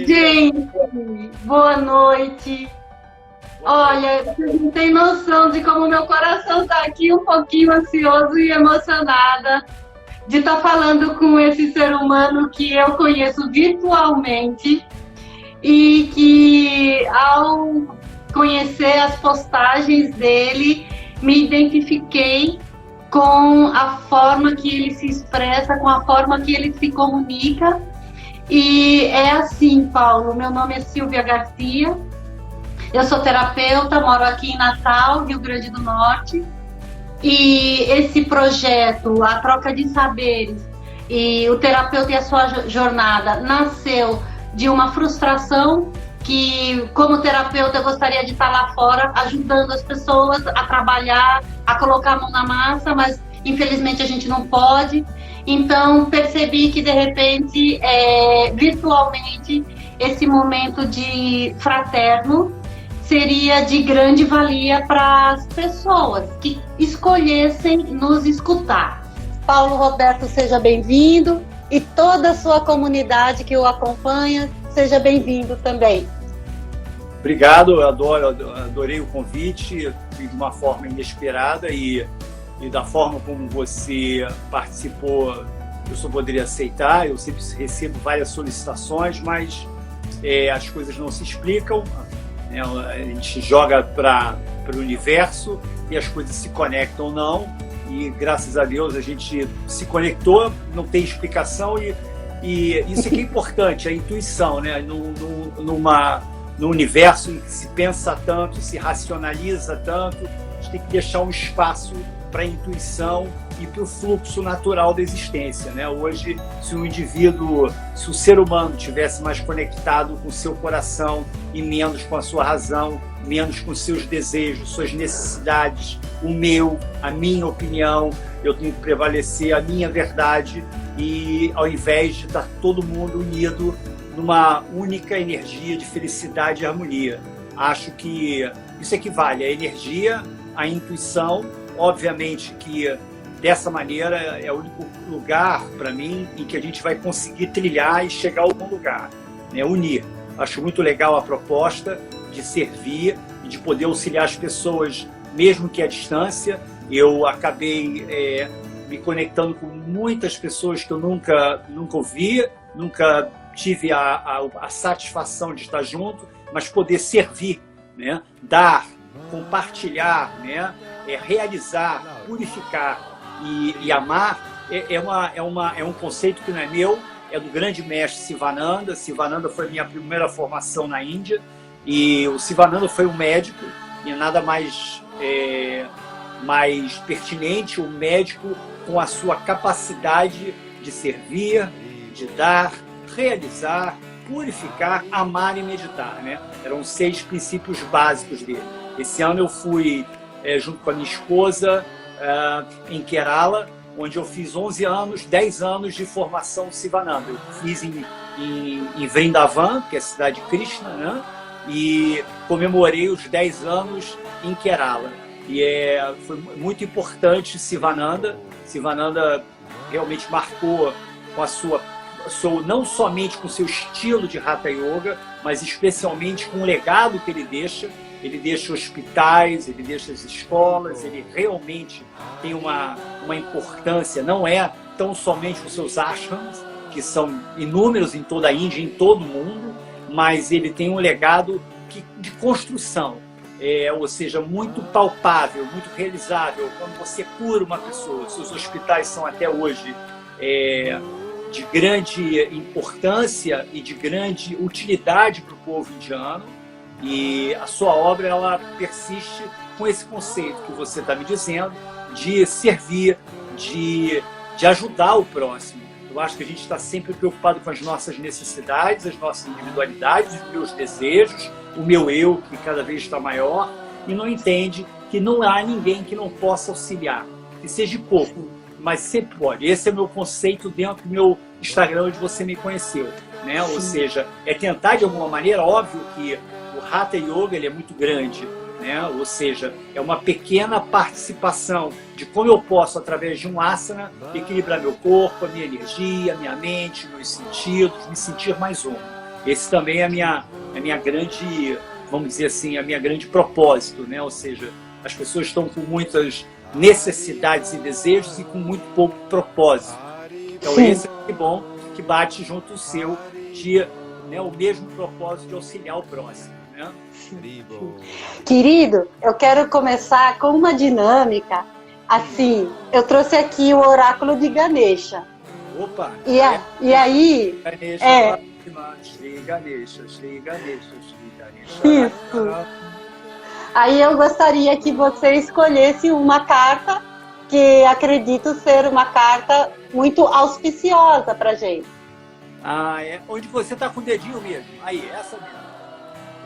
Gente, boa noite. Olha, vocês não têm noção de como meu coração está aqui um pouquinho ansioso e emocionada de estar falando com esse ser humano que eu conheço virtualmente e que, ao conhecer as postagens dele, me identifiquei com a forma que ele se expressa, com a forma que ele se comunica. E é assim, Paulo, meu nome é Silvia Garcia, eu sou terapeuta, moro aqui em Natal, Rio Grande do Norte, e esse projeto, a troca de saberes e o terapeuta e a sua jornada, nasceu de uma frustração que, como terapeuta, eu gostaria de estar lá fora ajudando as pessoas a trabalhar, a colocar a mão na massa, mas infelizmente a gente não pode. Então percebi que de repente, virtualmente, esse momento de fraterno seria de grande valia para as pessoas que escolhessem nos escutar. Paulo Roberto, seja bem-vindo, e toda a sua comunidade que o acompanha, seja bem-vindo também. Obrigado, eu adorei o convite de uma forma inesperada e da forma como você participou, eu só poderia aceitar. Eu sempre recebo várias solicitações, mas as coisas não se explicam, né? A gente joga para o universo e as coisas se conectam ou não, e graças a Deus a gente se conectou, não tem explicação, e isso aqui é importante, a intuição, né? No universo em que se pensa tanto, se racionaliza tanto, a gente tem que deixar um espaço para a intuição e para o fluxo natural da existência, né? Hoje, se o ser humano tivesse mais conectado com o seu coração e menos com a sua razão, menos com seus desejos, suas necessidades, a minha opinião, eu tenho que prevalecer a minha verdade, e ao invés de estar todo mundo unido numa única energia de felicidade e harmonia. Acho que isso equivale à energia, à intuição. Obviamente que dessa maneira é o único lugar, para mim, em que a gente vai conseguir trilhar e chegar a algum lugar, né? Unir. Acho muito legal a proposta de servir e de poder auxiliar as pessoas, mesmo que à distância. Eu acabei me conectando com muitas pessoas que eu nunca ouvia, nunca tive a satisfação de estar junto, mas poder servir, né? Dar, compartilhar, né? Realizar, purificar e amar é um conceito que não é meu, é do grande mestre Sivananda. Sivananda foi minha primeira formação na Índia, e o Sivananda foi um médico, e nada mais pertinente um médico com a sua capacidade de servir, de dar, realizar, purificar, amar e meditar, né? Eram 6 princípios básicos dele. Esse ano eu fui junto com a minha esposa em Kerala, onde eu fiz 10 anos de formação Sivananda. Eu fiz em Vrindavan, que é a cidade de Krishna, né? E comemorei os 10 anos em Kerala. E foi muito importante Sivananda. Sivananda realmente marcou com a sua não somente com o seu estilo de Hatha Yoga, mas especialmente com o legado que ele deixa. Ele deixa hospitais, ele deixa as escolas, ele realmente tem uma importância, não é tão somente os seus ashrams, que são inúmeros em toda a Índia, em todo o mundo, mas ele tem um legado de construção, ou seja, muito palpável, muito realizável. Quando você cura uma pessoa, seus hospitais são até hoje de grande importância e de grande utilidade para o povo indiano. E a sua obra, ela persiste com esse conceito que você está me dizendo, de servir, de ajudar o próximo. Eu acho que a gente está sempre preocupado com as nossas necessidades, as nossas individualidades, os meus desejos, o meu eu, que cada vez está maior, e não entende que não há ninguém que não possa auxiliar, que seja pouco, mas sempre pode. Esse é o meu conceito dentro do meu Instagram, onde você me conheceu, né? Ou seja, é tentar de alguma maneira, óbvio que o Hatha Yoga ele é muito grande, né? Ou seja, é uma pequena participação de como eu posso, através de um asana, equilibrar meu corpo, a minha energia, a minha mente, meus sentidos, me sentir mais um. esse também é a minha grande, vamos dizer assim, a minha grande propósito, né? Ou seja, as pessoas estão com muitas necessidades e desejos e com muito pouco propósito. Então esse é que bom que bate junto o seu de, né, o mesmo propósito de auxiliar o próximo, né? Querido, eu quero começar com uma dinâmica. Assim, eu trouxe aqui o oráculo de Ganesha. Opa! E aí... Ganesha, Shri Ganesha, Shri Ganesha, Shri Ganesha. Isso. Aí eu gostaria que você escolhesse uma carta que acredito ser uma carta muito auspiciosa pra gente. Ah, é? Onde você tá com o dedinho mesmo. Aí, essa mesmo.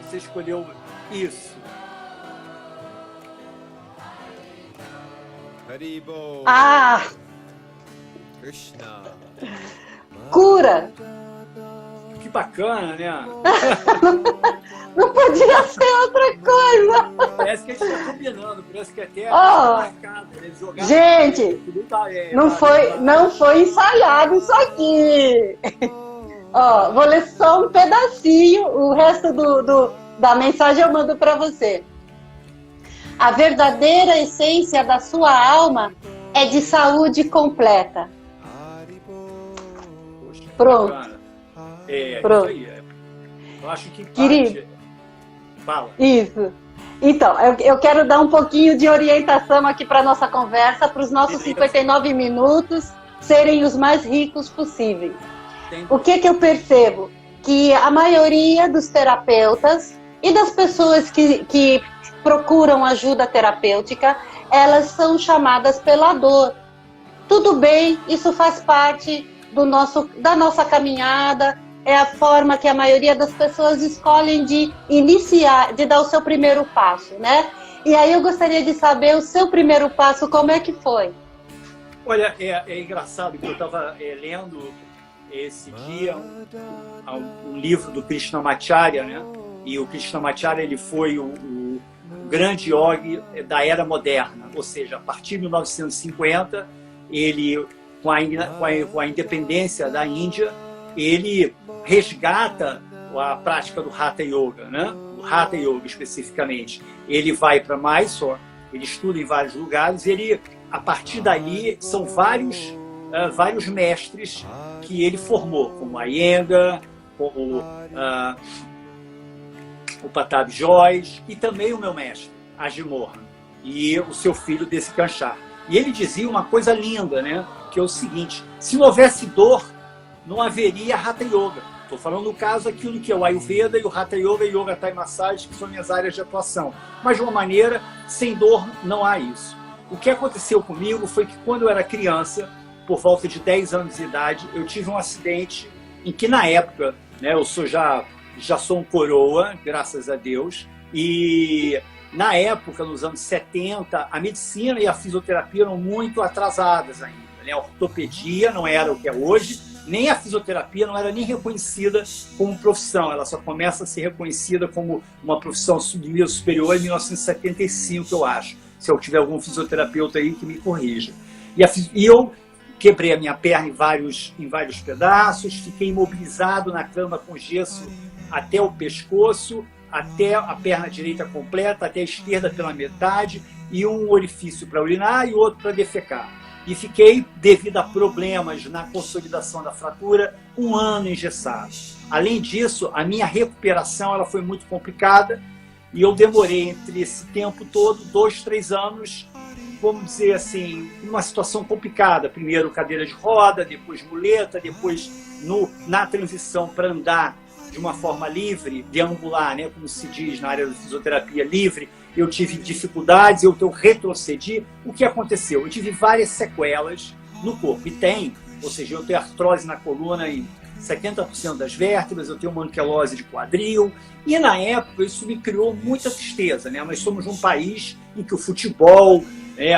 Você escolheu isso. Ah! Cura! Que bacana, né? Não podia ser outra coisa! Parece que a gente está combinando, parece que até marcado. Gente, não foi ensaiado isso aqui! Ó, vou ler só um pedacinho, o resto da mensagem eu mando para você. A verdadeira essência da sua alma é de saúde completa. Poxa, pronto. Pronto. Isso aí. Eu acho que querido, fala. Isso. Então, eu quero dar um pouquinho de orientação aqui para nossa conversa, para os nossos 59 minutos serem os mais ricos possíveis. O que eu percebo? Que a maioria dos terapeutas e das pessoas que procuram ajuda terapêutica, elas são chamadas pela dor. Tudo bem, isso faz parte da nossa caminhada, é a forma que a maioria das pessoas escolhem de iniciar, de dar o seu primeiro passo, né? E aí eu gostaria de saber o seu primeiro passo, como é que foi? Olha, é engraçado que eu estava lendo esse dia um livro do Krishnamacharya, né? E o Krishnamacharya, ele foi o grande yogi da era moderna, ou seja, a partir de 1950, ele, com a independência da Índia, ele resgata a prática do Hatha Yoga, né? O Hatha Yoga especificamente. Ele vai para Mysore, ele estuda em vários lugares, e ele, a partir dali, são vários mestres que ele formou, como a Iyengar, como o Patabi Joyce e também o meu mestre, Ajimorra, e o seu filho Desi Kanchar. E ele dizia uma coisa linda, né? Que é o seguinte: se não houvesse dor, não haveria Hatha Yoga. Estou falando no caso aquilo que é o Ayurveda e o Hatha Yoga e Yoga Thai Massage, que são minhas áreas de atuação. Mas de uma maneira, sem dor, não há isso. O que aconteceu comigo foi que quando eu era criança, por volta de 10 anos de idade, eu tive um acidente em que na época, né, eu já sou um coroa, graças a Deus, e na época, nos anos 70, a medicina e a fisioterapia eram muito atrasadas ainda, né? A ortopedia não era o que é hoje, nem a fisioterapia não era nem reconhecida como profissão, ela só começa a ser reconhecida como uma profissão de nível superior em 1975, eu acho. Se eu tiver algum fisioterapeuta aí que me corrija. E eu quebrei a minha perna em vários pedaços, fiquei imobilizado na cama com gesso até o pescoço, até a perna direita completa, até a esquerda pela metade, e um orifício para urinar e outro para defecar. E fiquei, devido a problemas na consolidação da fratura, 1 ano engessado. Além disso, a minha recuperação ela foi muito complicada, e eu demorei entre esse tempo todo, 2, 3 anos, vamos dizer assim, numa situação complicada. Primeiro cadeira de roda, depois muleta, depois na transição para andar de uma forma livre, deambular, né, como se diz na área da fisioterapia, livre, eu tive dificuldades, eu retrocedi. O que aconteceu? Eu tive várias sequelas no corpo. E ou seja, eu tenho artrose na coluna em 70% das vértebras, eu tenho uma anquilose de quadril. E na época isso me criou muita tristeza, né? Nós somos um país em que o futebol,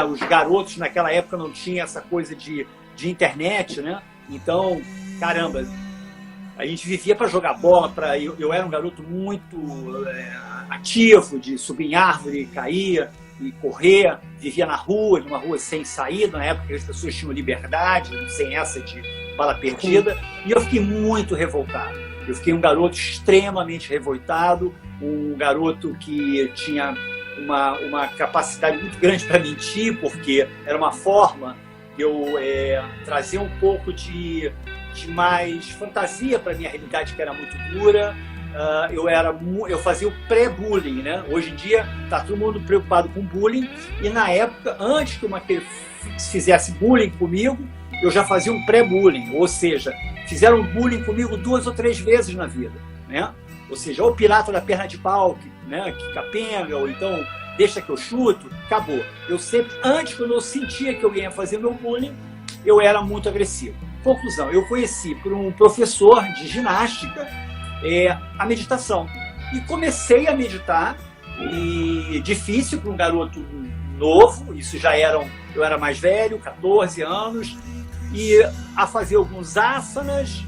os garotos naquela época não tinham essa coisa de internet, né? Então, caramba, a gente vivia para jogar bola, eu era um garoto muito ativo, de subir em árvore, cair e correr, vivia na rua, numa rua sem saída, na época as pessoas tinham liberdade, sem essa de bala perdida, e eu fiquei muito revoltado. Eu fiquei um garoto extremamente revoltado, um garoto que tinha uma capacidade muito grande para mentir, porque era uma forma de eu trazer um pouco de mais fantasia para a minha realidade, que era muito dura. Eu fazia o pré-bullying, né? Hoje em dia está todo mundo preocupado com bullying, e na época, antes que uma fizesse bullying comigo, eu já fazia um pré-bullying, ou seja, fizeram bullying comigo 2 ou 3 vezes na vida, né? Ou seja, ou o pirata da perna de pau, né, que capenga, ou então deixa que eu chuto, acabou. Eu sempre, antes, quando eu sentia que alguém ia fazer meu bullying, eu era muito agressivo. Conclusão, eu conheci por um professor de ginástica a meditação. E comecei a meditar, e difícil para um garoto novo, eu era mais velho, 14 anos, e a fazer alguns asanas.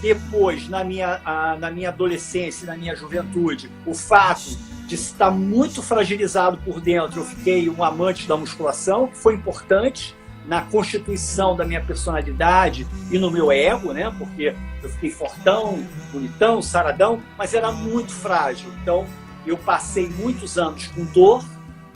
Depois, na minha adolescência, na minha juventude, o fato de estar muito fragilizado por dentro, eu fiquei um amante da musculação, que foi importante na constituição da minha personalidade e no meu ego, né? Porque eu fiquei fortão, bonitão, saradão, mas era muito frágil. Então, eu passei muitos anos com dor,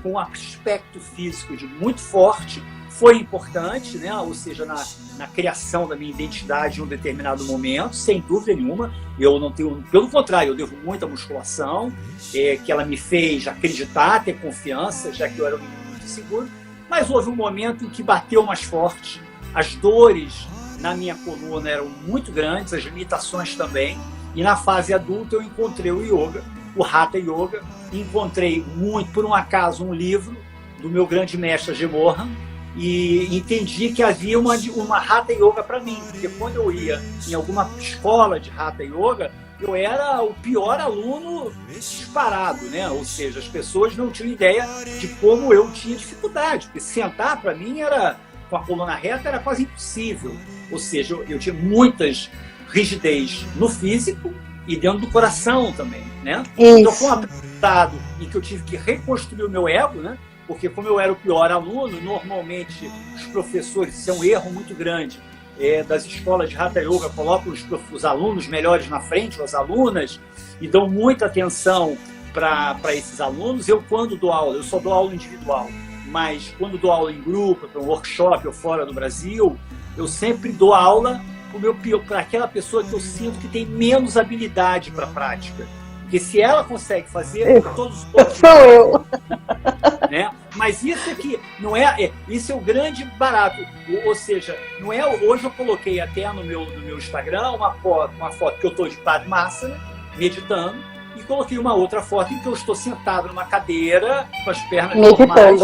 com um aspecto físico muito forte. Foi importante, né? Ou seja, na criação da minha identidade em um determinado momento, sem dúvida nenhuma. Eu não tenho, pelo contrário, eu devo muito à musculação, que ela me fez acreditar, ter confiança, já que eu era um menino muito inseguro. Mas houve um momento em que bateu mais forte. As dores na minha coluna eram muito grandes, as limitações também. E na fase adulta eu encontrei o yoga, o Hatha Yoga. Encontrei muito, por um acaso, um livro do meu grande mestre Ajemohan, e entendi que havia uma Hatha Yoga para mim, porque quando eu ia em alguma escola de Hatha Yoga, eu era o pior aluno disparado, né? Ou seja, as pessoas não tinham ideia de como eu tinha dificuldade, porque sentar para mim com a coluna reta era quase impossível. Ou seja, eu tinha muitas rigidez no físico e dentro do coração também, né? Isso. Então foi um aprendizado em que eu tive que reconstruir o meu ego, né? Porque como eu era o pior aluno, normalmente os professores, isso é um erro muito grande, das escolas de Hatha Yoga, colocam os alunos melhores na frente, as alunas, e dão muita atenção para esses alunos. Eu, quando dou aula, eu só dou aula individual, mas quando dou aula em grupo, para um workshop ou fora do Brasil, eu sempre dou aula para aquela pessoa que eu sinto que tem menos habilidade para a prática. Porque se ela consegue fazer, todos os outros... Sou eu. Né? Mas isso aqui não isso é o grande barato. Ou seja, não é. Hoje eu coloquei até no meu Instagram uma foto que eu estou de Padmasana, meditando, e coloquei uma outra foto em que eu estou sentado numa cadeira com as pernas normais,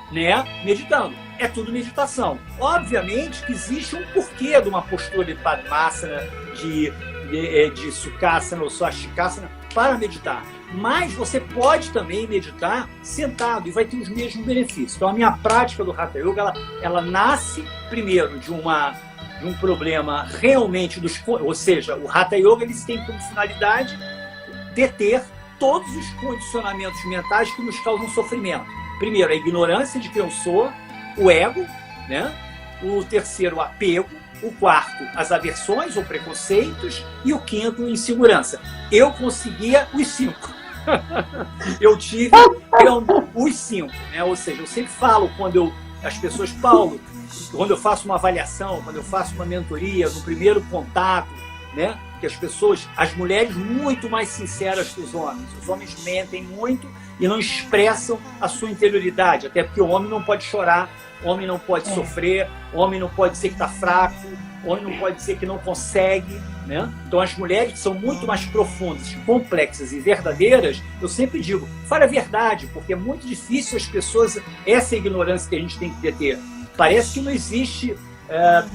né? Meditando. É tudo meditação. Obviamente que existe um porquê de uma postura de Padmasana, de Sukhasana ou Swastikasana para meditar. Mas você pode também meditar sentado e vai ter os mesmos benefícios. Então a minha prática do Hatha Yoga, ela nasce primeiro de um problema realmente ou seja, o Hatha Yoga ele tem como finalidade deter todos os condicionamentos mentais que nos causam sofrimento. Primeiro, a ignorância de quem eu sou, o ego, né? O terceiro, o apego. O quarto, as aversões ou preconceitos. E o quinto, insegurança. Eu conseguia os 5. Eu tive os 5, né? Ou seja, eu sempre falo as pessoas, Paulo, quando eu faço uma avaliação, quando eu faço uma mentoria, no primeiro contato, né? Que as mulheres muito mais sinceras que os homens mentem muito e não expressam a sua interioridade, até porque o homem não pode chorar, o homem não pode sofrer, o homem não pode dizer que está fraco, o homem não pode dizer que não consegue, né? Então as mulheres que são muito mais profundas, complexas e verdadeiras, eu sempre digo, fale a verdade, porque é muito difícil as pessoas, essa ignorância que a gente tem que deter. Parece que não existe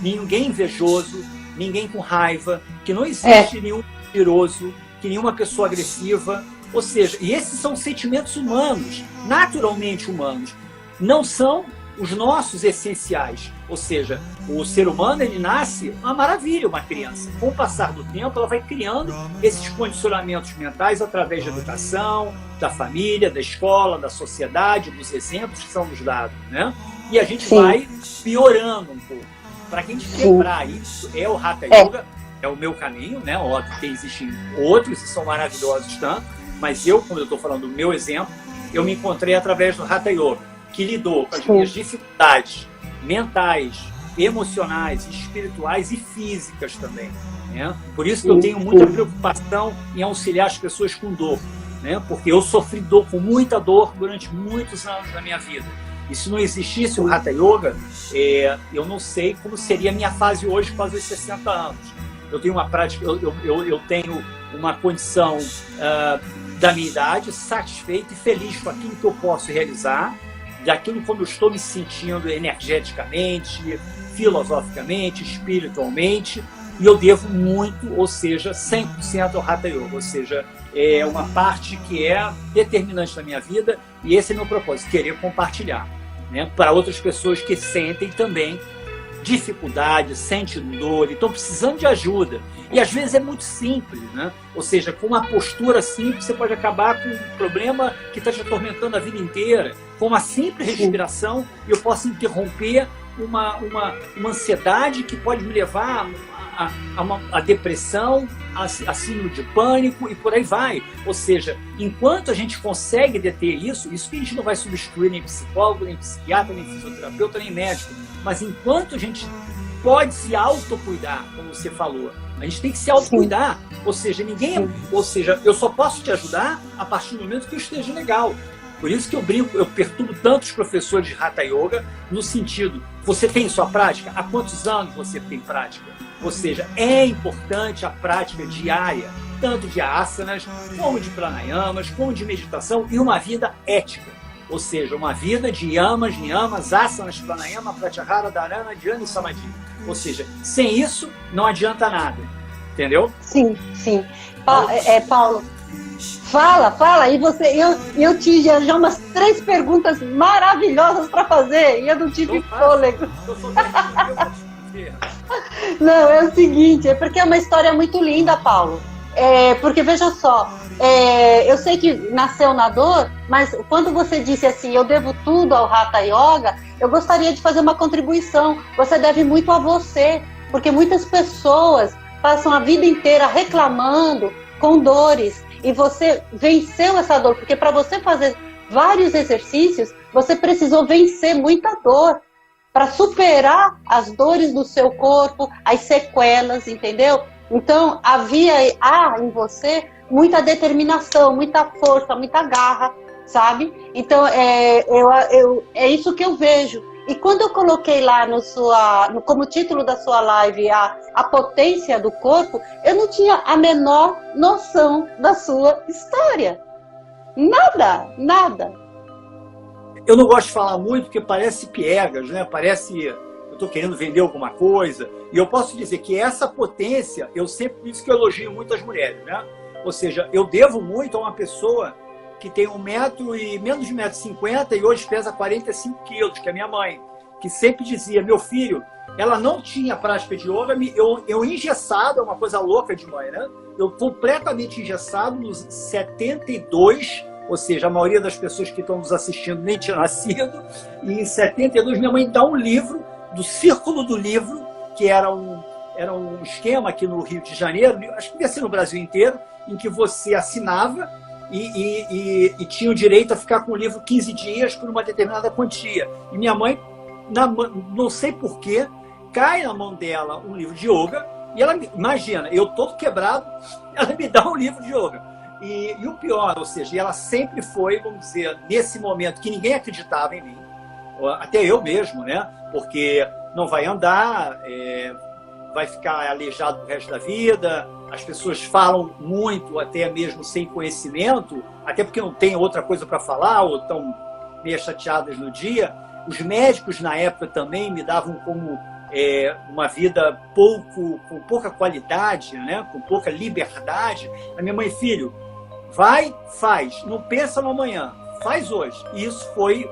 ninguém invejoso, ninguém com raiva, que não existe nenhum mentiroso, que nenhuma pessoa agressiva. Ou seja, e esses são sentimentos humanos, naturalmente humanos. Não são os nossos essenciais. Ou seja, o ser humano, ele nasce uma maravilha, uma criança. Com o passar do tempo, ela vai criando esses condicionamentos mentais através da educação, da família, da escola, da sociedade, dos exemplos que são nos dados, né? E a gente vai piorando um pouco. Para a gente quebrar isso, o Hatha Yoga é o meu caminho, né? Óbvio que existem outros e são maravilhosos tanto, mas eu, como eu estou falando do meu exemplo, eu me encontrei através do Hatha Yoga, que lidou com as minhas dificuldades mentais, emocionais, espirituais e físicas também, né? Por isso que eu tenho muita preocupação em auxiliar as pessoas com dor, né? Porque eu sofri dor, com muita dor durante muitos anos da minha vida. E se não existisse o Hatha Yoga, eu não sei como seria a minha fase hoje, quase os 60 anos. Eu tenho uma prática, eu tenho uma condição da minha idade, satisfeito e feliz com aquilo que eu posso realizar, daquilo como eu estou me sentindo energeticamente, filosoficamente, espiritualmente, e eu devo muito, ou seja, 100% ao Hatha Yoga, ou seja, é uma parte que é determinante na minha vida, e esse é meu propósito, querer compartilhar, né, para outras pessoas que sentem também dificuldade, sentem dor, estão precisando de ajuda. E às vezes é muito simples, né? Ou seja, com uma postura simples você pode acabar com um problema que está te atormentando a vida inteira. Com uma simples respiração eu posso interromper uma ansiedade que pode me levar a depressão, a síndrome de pânico e por aí vai. Ou seja, enquanto a gente consegue deter isso que a gente não vai substituir nem psicólogo, nem psiquiatra, nem fisioterapeuta, nem médico, mas enquanto a gente pode se autocuidar, como você falou, a gente tem que se autocuidar. Ou seja, eu só posso te ajudar a partir do momento que eu esteja legal. Por isso que eu brinco, eu perturbo tantos professores de Hatha Yoga no sentido, você tem sua prática? Há quantos anos você tem prática? Ou seja, é importante a prática diária, tanto de asanas, como de pranayamas, como de meditação e uma vida ética. Ou seja, uma vida de yamas, niyamas, asanas, pranayama, pratyahara, dharana, dhyana e samadhi. Ou seja, sem isso não adianta nada. Entendeu? Sim. Paulo, fala. E eu tinha já umas 3 perguntas maravilhosas para fazer e eu não tive fôlego. Não, é o seguinte, é porque é uma história muito linda, Paulo. Porque veja só, eu sei que nasceu na dor, mas quando você disse assim, eu devo tudo ao Hatha Yoga, eu gostaria de fazer uma contribuição. Você deve muito a você, porque muitas pessoas passam a vida inteira reclamando com dores, e você venceu essa dor, porque para você fazer vários exercícios, você precisou vencer muita dor, para superar as dores do seu corpo, as sequelas, entendeu? Então, há em você muita determinação, muita força, muita garra, sabe? Então, é isso que eu vejo. E quando eu coloquei lá como título da sua live a potência do corpo, eu não tinha a menor noção da sua história. Nada. Eu não gosto de falar muito porque parece piegas, né? Parece eu estou querendo vender alguma coisa. E eu posso dizer que essa potência, eu sempre disse que eu elogio muito as mulheres, né? Ou seja, eu devo muito a uma pessoa que tem menos de 1,50 m e hoje pesa 45 quilos, que é minha mãe, que sempre dizia, meu filho, ela não tinha prática de yoga, eu engessado, é uma coisa louca de mãe, né? Eu completamente engessado nos 72, ou seja, a maioria das pessoas que estão nos assistindo nem tinha nascido, e em 72 minha mãe dá um livro, do Círculo do Livro, que era um esquema aqui no Rio de Janeiro, acho que devia ser no Brasil inteiro, em que você assinava e tinha o direito a ficar com o livro 15 dias por uma determinada quantia. E minha mãe, não sei porquê, cai na mão dela um livro de yoga, e ela, imagina, eu todo quebrado, ela me dá um livro de yoga. E o pior, ou seja, ela sempre foi, vamos dizer, nesse momento que ninguém acreditava em mim, até eu mesmo, né? Porque não vai andar, vai ficar aleijado pro resto da vida, as pessoas falam muito, até mesmo sem conhecimento, até porque não tem outra coisa para falar, ou estão meio chateadas no dia. Os médicos, na época, também me davam como uma vida com pouca qualidade, né? Com pouca liberdade. A minha mãe, filho, vai, faz, não pensa no amanhã, faz hoje. E isso foi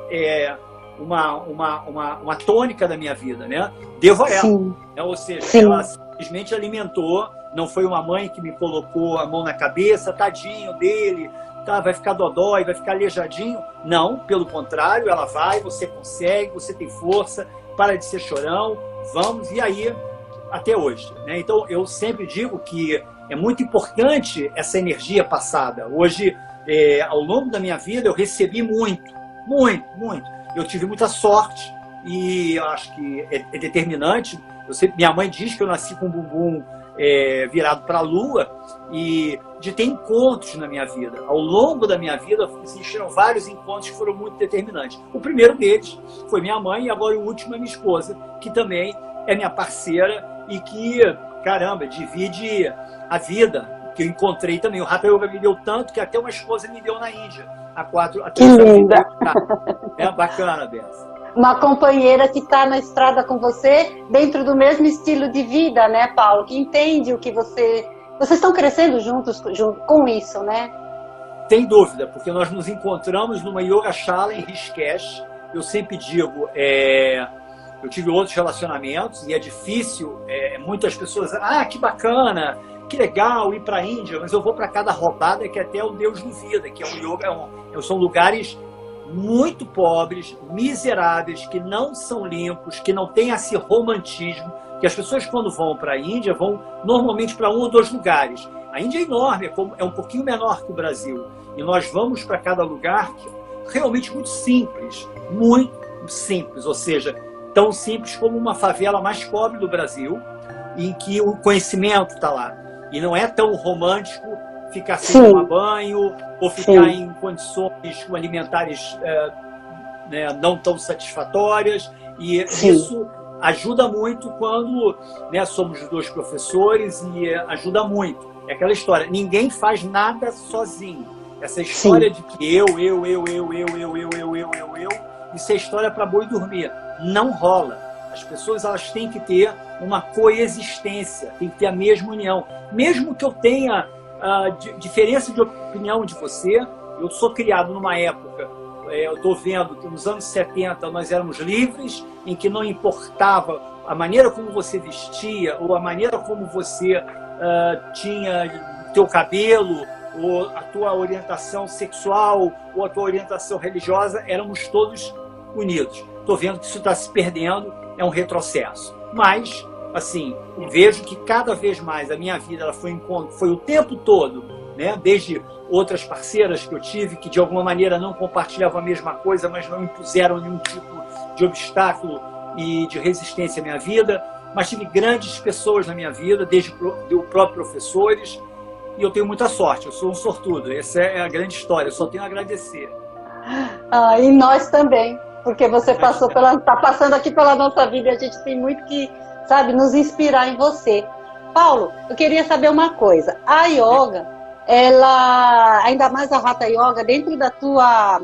uma tônica da minha vida, né? Devo a ela. Né? Ou seja, ela simplesmente alimentou, não foi uma mãe que me colocou a mão na cabeça, tadinho dele, tá, vai ficar dodói, vai ficar aleijadinho. Não, pelo contrário, ela vai, você consegue, você tem força, para de ser chorão, vamos. E aí até hoje, né? Então, eu sempre digo que é muito importante essa energia passada. Hoje, ao longo da minha vida, eu recebi muito. Eu tive muita sorte e eu acho que é determinante. Minha mãe diz que eu nasci com o bumbum virado para a lua e de ter encontros na minha vida. Ao longo da minha vida, existiram vários encontros que foram muito determinantes. O primeiro deles foi minha mãe e agora o último é minha esposa, que também é minha parceira e que, caramba, divide a vida, que eu encontrei também. O Hatha Yoga me deu tanto que até uma esposa me deu na Índia. Que linda! É bacana, Bessa. Uma companheira que está na estrada com você, dentro do mesmo estilo de vida, né, Paulo? Que entende o que vocês estão crescendo juntos com isso, né? Sem dúvida, porque nós nos encontramos numa Yogashala em Rishikesh. Eu sempre digo, eu tive outros relacionamentos e é difícil, muitas pessoas, que bacana, que legal ir para a Índia, mas eu vou para cada roubada que até o Deus duvida, que é um yoga, são lugares muito pobres, miseráveis, que não são limpos, que não têm esse romantismo, que as pessoas quando vão para a Índia vão normalmente para um ou dois lugares. A Índia é enorme, é um pouquinho menor que o Brasil, e nós vamos para cada lugar que é realmente muito simples, ou seja, tão simples como uma favela mais pobre do Brasil, em que o conhecimento está lá. E não é tão romântico ficar sem tomar banho ou ficar em condições alimentares não tão satisfatórias. E isso ajuda muito quando somos dois professores e ajuda muito. É aquela história, ninguém faz nada sozinho. Essa história de que isso é história para boi dormir. Não rola. As pessoas elas têm que ter uma coexistência, tem que ter a mesma união. Mesmo que eu tenha diferença de opinião de você, eu sou criado numa época, eu estou vendo que nos anos 70 nós éramos livres, em que não importava a maneira como você vestia, ou a maneira como você tinha teu cabelo, ou a tua orientação sexual, ou a tua orientação religiosa, éramos todos unidos. Estou vendo que isso está se perdendo, é um retrocesso. Mas, assim, vejo que cada vez mais a minha vida ela foi o tempo todo, né? Desde outras parceiras que eu tive, que de alguma maneira não compartilhavam a mesma coisa, mas não impuseram nenhum tipo de obstáculo e de resistência à minha vida. Mas tive grandes pessoas na minha vida, desde os próprios professores, e eu tenho muita sorte, eu sou um sortudo. Essa é a grande história, eu só tenho a agradecer. E nós também. Porque você está passando aqui pela nossa vida e a gente tem muito que, nos inspirar em você. Paulo, eu queria saber uma coisa. A yoga, ainda mais a Hatha Yoga, dentro da tua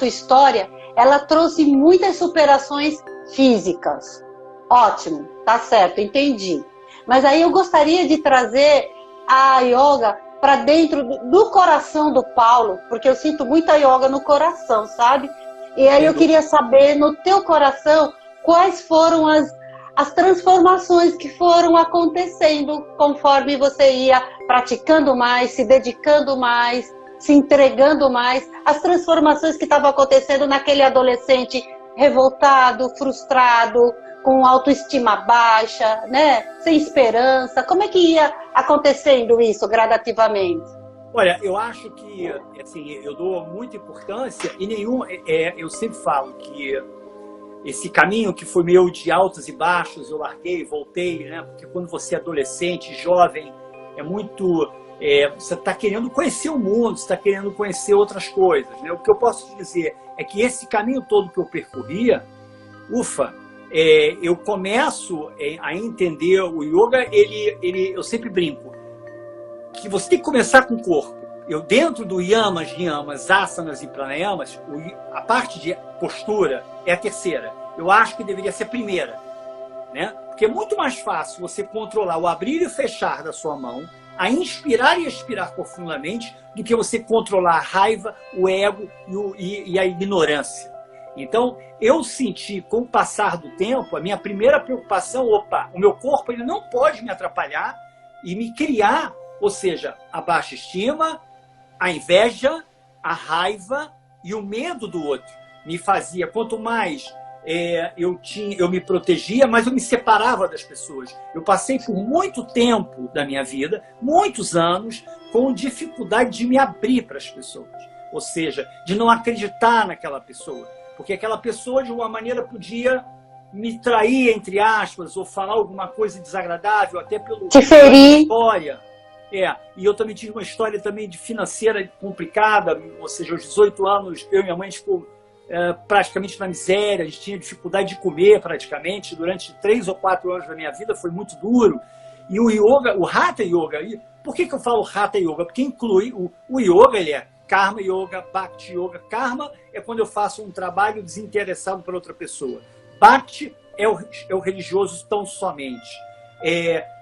história, ela trouxe muitas superações físicas. Ótimo, tá certo, entendi. Mas aí eu gostaria de trazer a yoga para dentro do coração do Paulo, porque eu sinto muita yoga no coração, sabe? E aí eu queria saber, no teu coração, quais foram as transformações que foram acontecendo conforme você ia praticando mais, se dedicando mais, se entregando mais, as transformações que estavam acontecendo naquele adolescente revoltado, frustrado, com autoestima baixa, né? Sem esperança. Como é que ia acontecendo isso gradativamente? Olha, eu acho que, assim, eu dou muita importância e eu sempre falo que esse caminho que foi meu de altos e baixos, eu larguei, voltei, né? Porque quando você é adolescente, jovem, é muito... você está querendo conhecer o mundo, você está querendo conhecer outras coisas, né? O que eu posso te dizer é que esse caminho todo que eu percorria, eu começo a entender o yoga, eu sempre brinco, que você tem que começar com o corpo. Dentro do yamas, niyamas, asanas e pranayamas, a parte de postura é a terceira. Eu acho que deveria ser a primeira, né? Porque é muito mais fácil você controlar o abrir e o fechar da sua mão, a inspirar e expirar profundamente, do que você controlar a raiva, o ego e a ignorância. Então, eu senti, com o passar do tempo, a minha primeira preocupação, o meu corpo ele não pode me atrapalhar e me criar. Ou seja, a baixa estima, a inveja, a raiva e o medo do outro me fazia, quanto mais eu me protegia, mas eu me separava das pessoas. Eu passei por muito tempo da minha vida, muitos anos, com dificuldade de me abrir para as pessoas. Ou seja, de não acreditar naquela pessoa. Porque aquela pessoa, de uma maneira, podia me trair, entre aspas, ou falar alguma coisa desagradável, até pela história. E eu também tive uma história também de financeira complicada, ou seja, aos 18 anos, eu e minha mãe ficou praticamente na miséria, a gente tinha dificuldade de comer praticamente, durante 3 ou 4 anos da minha vida, foi muito duro. E o yoga, o Hatha Yoga, por que eu falo Hatha Yoga? Porque inclui o yoga, ele é Karma Yoga, Bhakti Yoga. Karma é quando eu faço um trabalho desinteressado para outra pessoa. Bhakti é o religioso tão somente.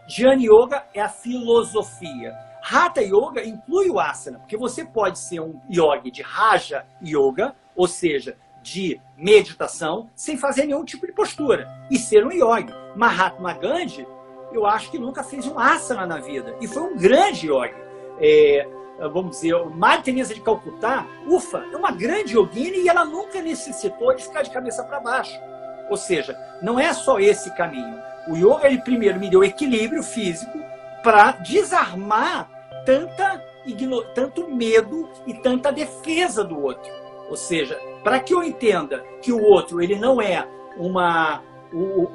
Jnana Yoga é a filosofia. Hatha Yoga inclui o asana, porque você pode ser um yogi de Raja Yoga, ou seja, de meditação, sem fazer nenhum tipo de postura, e ser um yogi. Mahatma Gandhi, eu acho que nunca fez um asana na vida, e foi um grande yogi. Vamos dizer, Madre Teresa de Calcutá, é uma grande yogini e ela nunca necessitou de ficar de cabeça para baixo. Ou seja, não é só esse caminho. O yoga, ele primeiro me deu equilíbrio físico para desarmar tanto medo e tanta defesa do outro. Ou seja, para que eu entenda que o outro, ele não é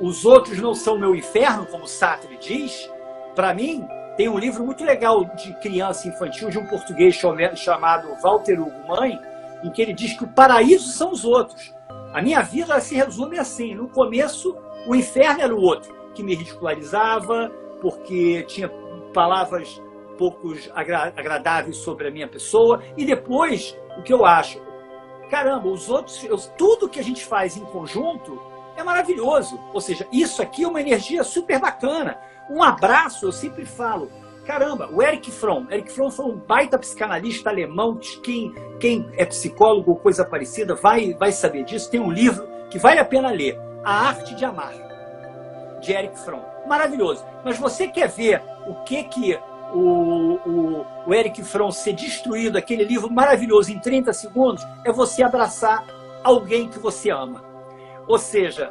os outros não são meu inferno, como Sartre diz, para mim, tem um livro muito legal de criança infantil, de um português chamado Walter Hugo Mãe, em que ele diz que o paraíso são os outros. A minha vida se resume assim. No começo, o inferno era o outro, que me ridicularizava, porque tinha palavras pouco agradáveis sobre a minha pessoa. E depois, o que eu acho? Caramba, os outros, tudo que a gente faz em conjunto é maravilhoso. Ou seja, isso aqui é uma energia super bacana. Um abraço, eu sempre falo, caramba, o Erich Fromm foi um baita psicanalista alemão, quem é psicólogo ou coisa parecida vai saber disso. Tem um livro que vale a pena ler, A Arte de Amar, de Erich Fromm. Maravilhoso. Mas você quer ver o que o Erich Fromm ser destruído, aquele livro maravilhoso, em 30 segundos, é você abraçar alguém que você ama. Ou seja,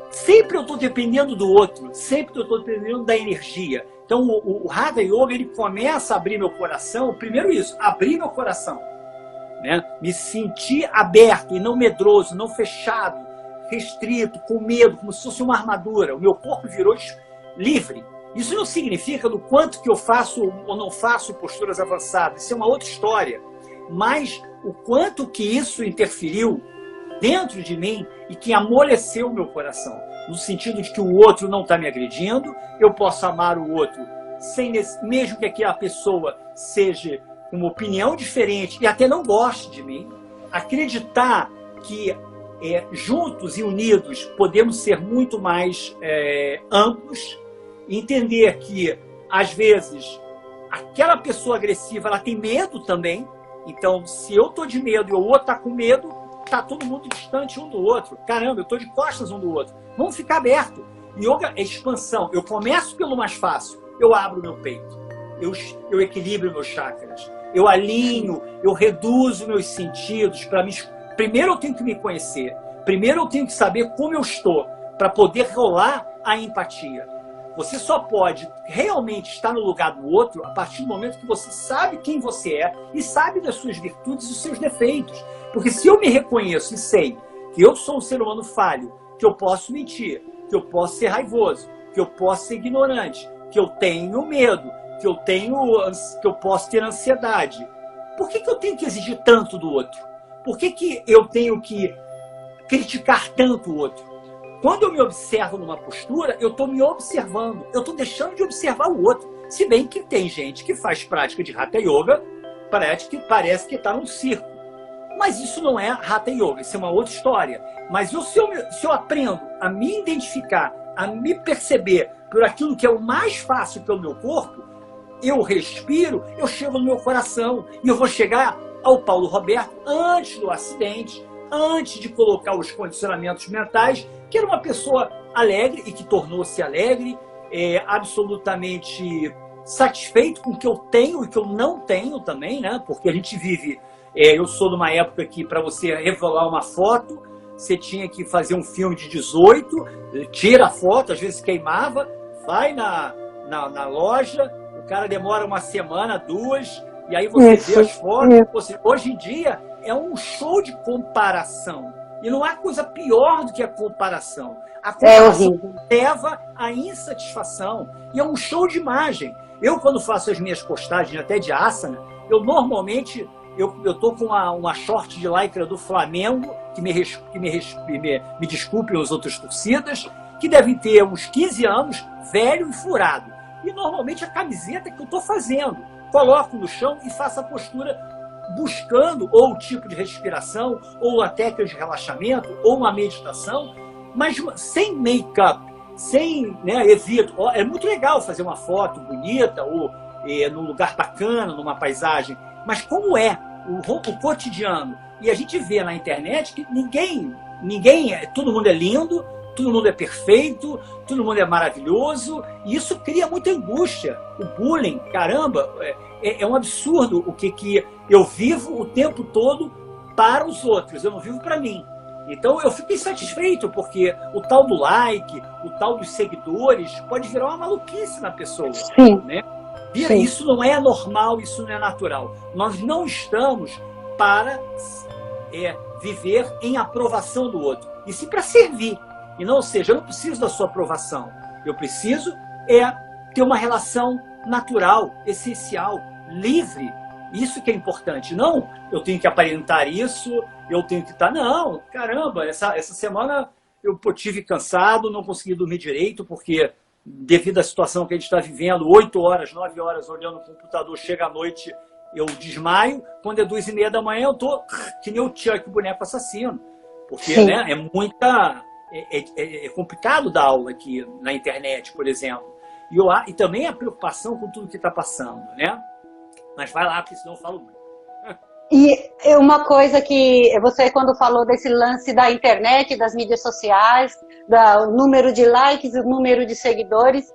sempre eu estou dependendo do outro, sempre eu estou dependendo da energia. Então, o Hatha Yoga, ele começa a abrir meu coração, primeiro isso, abrir meu coração, né? Me sentir aberto e não medroso, não fechado, restrito, com medo, como se fosse uma armadura. O meu corpo virou livre. Isso não significa do quanto que eu faço ou não faço posturas avançadas, isso é uma outra história. Mas o quanto que isso interferiu dentro de mim e que amoleceu o meu coração, no sentido de que o outro não está me agredindo, eu posso amar o outro, mesmo que aquela pessoa seja com uma opinião diferente e até não goste de mim, acreditar que juntos e unidos podemos ser muito mais amplos, entender que, às vezes, aquela pessoa agressiva ela tem medo também, então, se eu estou de medo e o outro está com medo, está todo mundo distante um do outro. Caramba, eu estou de costas um do outro. Vamos ficar aberto. Yoga é expansão. Eu começo pelo mais fácil. Eu abro meu peito. Eu equilibro meus chakras. Eu alinho, eu reduzo meus sentidos. Primeiro eu tenho que me conhecer. Primeiro eu tenho que saber como eu estou, para poder rolar a empatia. Você só pode realmente estar no lugar do outro a partir do momento que você sabe quem você é e sabe das suas virtudes e dos seus defeitos. Porque se eu me reconheço e sei que eu sou um ser humano falho, que eu posso mentir, que eu posso ser raivoso, que eu posso ser ignorante, que eu tenho medo, que eu posso ter ansiedade, por que eu tenho que exigir tanto do outro? Por que eu tenho que criticar tanto o outro? Quando eu me observo numa postura, eu estou me observando, eu estou deixando de observar o outro. Se bem que tem gente que faz prática de Hatha Yoga, parece que está num circo. Mas isso não é Hatha Yoga, isso é uma outra história. Mas se eu aprendo a me identificar, a me perceber por aquilo que é o mais fácil pelo meu corpo, eu respiro, eu chego no meu coração. E eu vou chegar ao Paulo Roberto antes do acidente, antes de colocar os condicionamentos mentais, que era uma pessoa alegre e que tornou-se alegre, absolutamente satisfeito com o que eu tenho e o que eu não tenho também, né? Porque a gente vive... eu sou de uma época que, para você revelar uma foto, você tinha que fazer um filme de 18, tira a foto, às vezes queimava, vai na loja, o cara demora uma semana, 2, e aí você vê as fotos. Hoje em dia é um show de comparação. E não há coisa pior do que a comparação. A comparação leva à insatisfação. E é um show de imagem. Eu, quando faço as minhas postagens até de asana, eu normalmente tô com uma short de lycra do Flamengo, que me desculpem as outras torcidas, que devem ter uns 15 anos, velho e furado. E normalmente a camiseta que eu estou fazendo, coloco no chão e faço a postura buscando ou o tipo de respiração, ou a técnica de relaxamento, ou uma meditação, mas sem make-up, sem, né, evito. É muito legal fazer uma foto bonita, ou num lugar bacana, numa paisagem, mas como é o cotidiano? E a gente vê na internet que todo mundo é lindo, todo mundo é perfeito, todo mundo é maravilhoso, e isso cria muita angústia. O bullying, caramba, é um absurdo o que eu vivo o tempo todo para os outros, eu não vivo para mim. Então eu fico insatisfeito, porque o tal do like, o tal dos seguidores, pode virar uma maluquice na pessoa. Sim. Né? Sim. Isso não é normal, isso não é natural. Nós não estamos para viver em aprovação do outro, e sim para servir. E não, ou seja, eu não preciso da sua aprovação. Eu preciso ter uma relação natural, essencial, livre. Isso que é importante. Não, eu tenho que aparentar isso, eu tenho que estar... Não, caramba, essa semana eu tive cansado, não consegui dormir direito, porque devido à situação que a gente está vivendo, 8 horas, 9 horas olhando o computador, chega à noite, eu desmaio. Quando é 2h30 da manhã, eu tô que nem o Chuck, o boneco assassino. Porque, né, é complicado dar aula aqui na internet, por exemplo. E também a preocupação com tudo que está passando, né? Mas vai lá, porque senão eu falo muito. E uma coisa que você, quando falou desse lance da internet, das mídias sociais, do número de likes e o número de seguidores,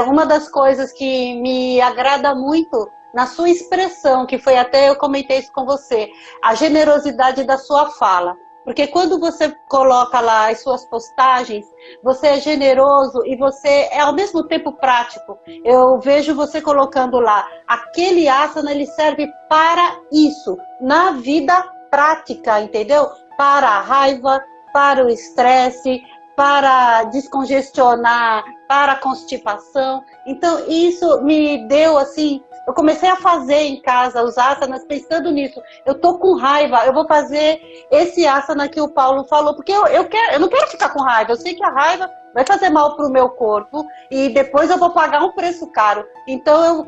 uma das coisas que me agrada muito na sua expressão, que foi até eu comentei isso com você, a generosidade da sua fala. Porque quando você coloca lá as suas postagens, você é generoso e você é ao mesmo tempo prático. Eu vejo você colocando lá, aquele asana ele serve para isso, na vida prática, entendeu? Para a raiva, para o estresse, para descongestionar, para a constipação. Então isso me deu assim... Eu comecei a fazer em casa os asanas pensando nisso. Eu tô com raiva, eu vou fazer esse asana que o Paulo falou, porque eu não quero ficar com raiva. Eu sei que a raiva vai fazer mal pro meu corpo e depois eu vou pagar um preço caro. Então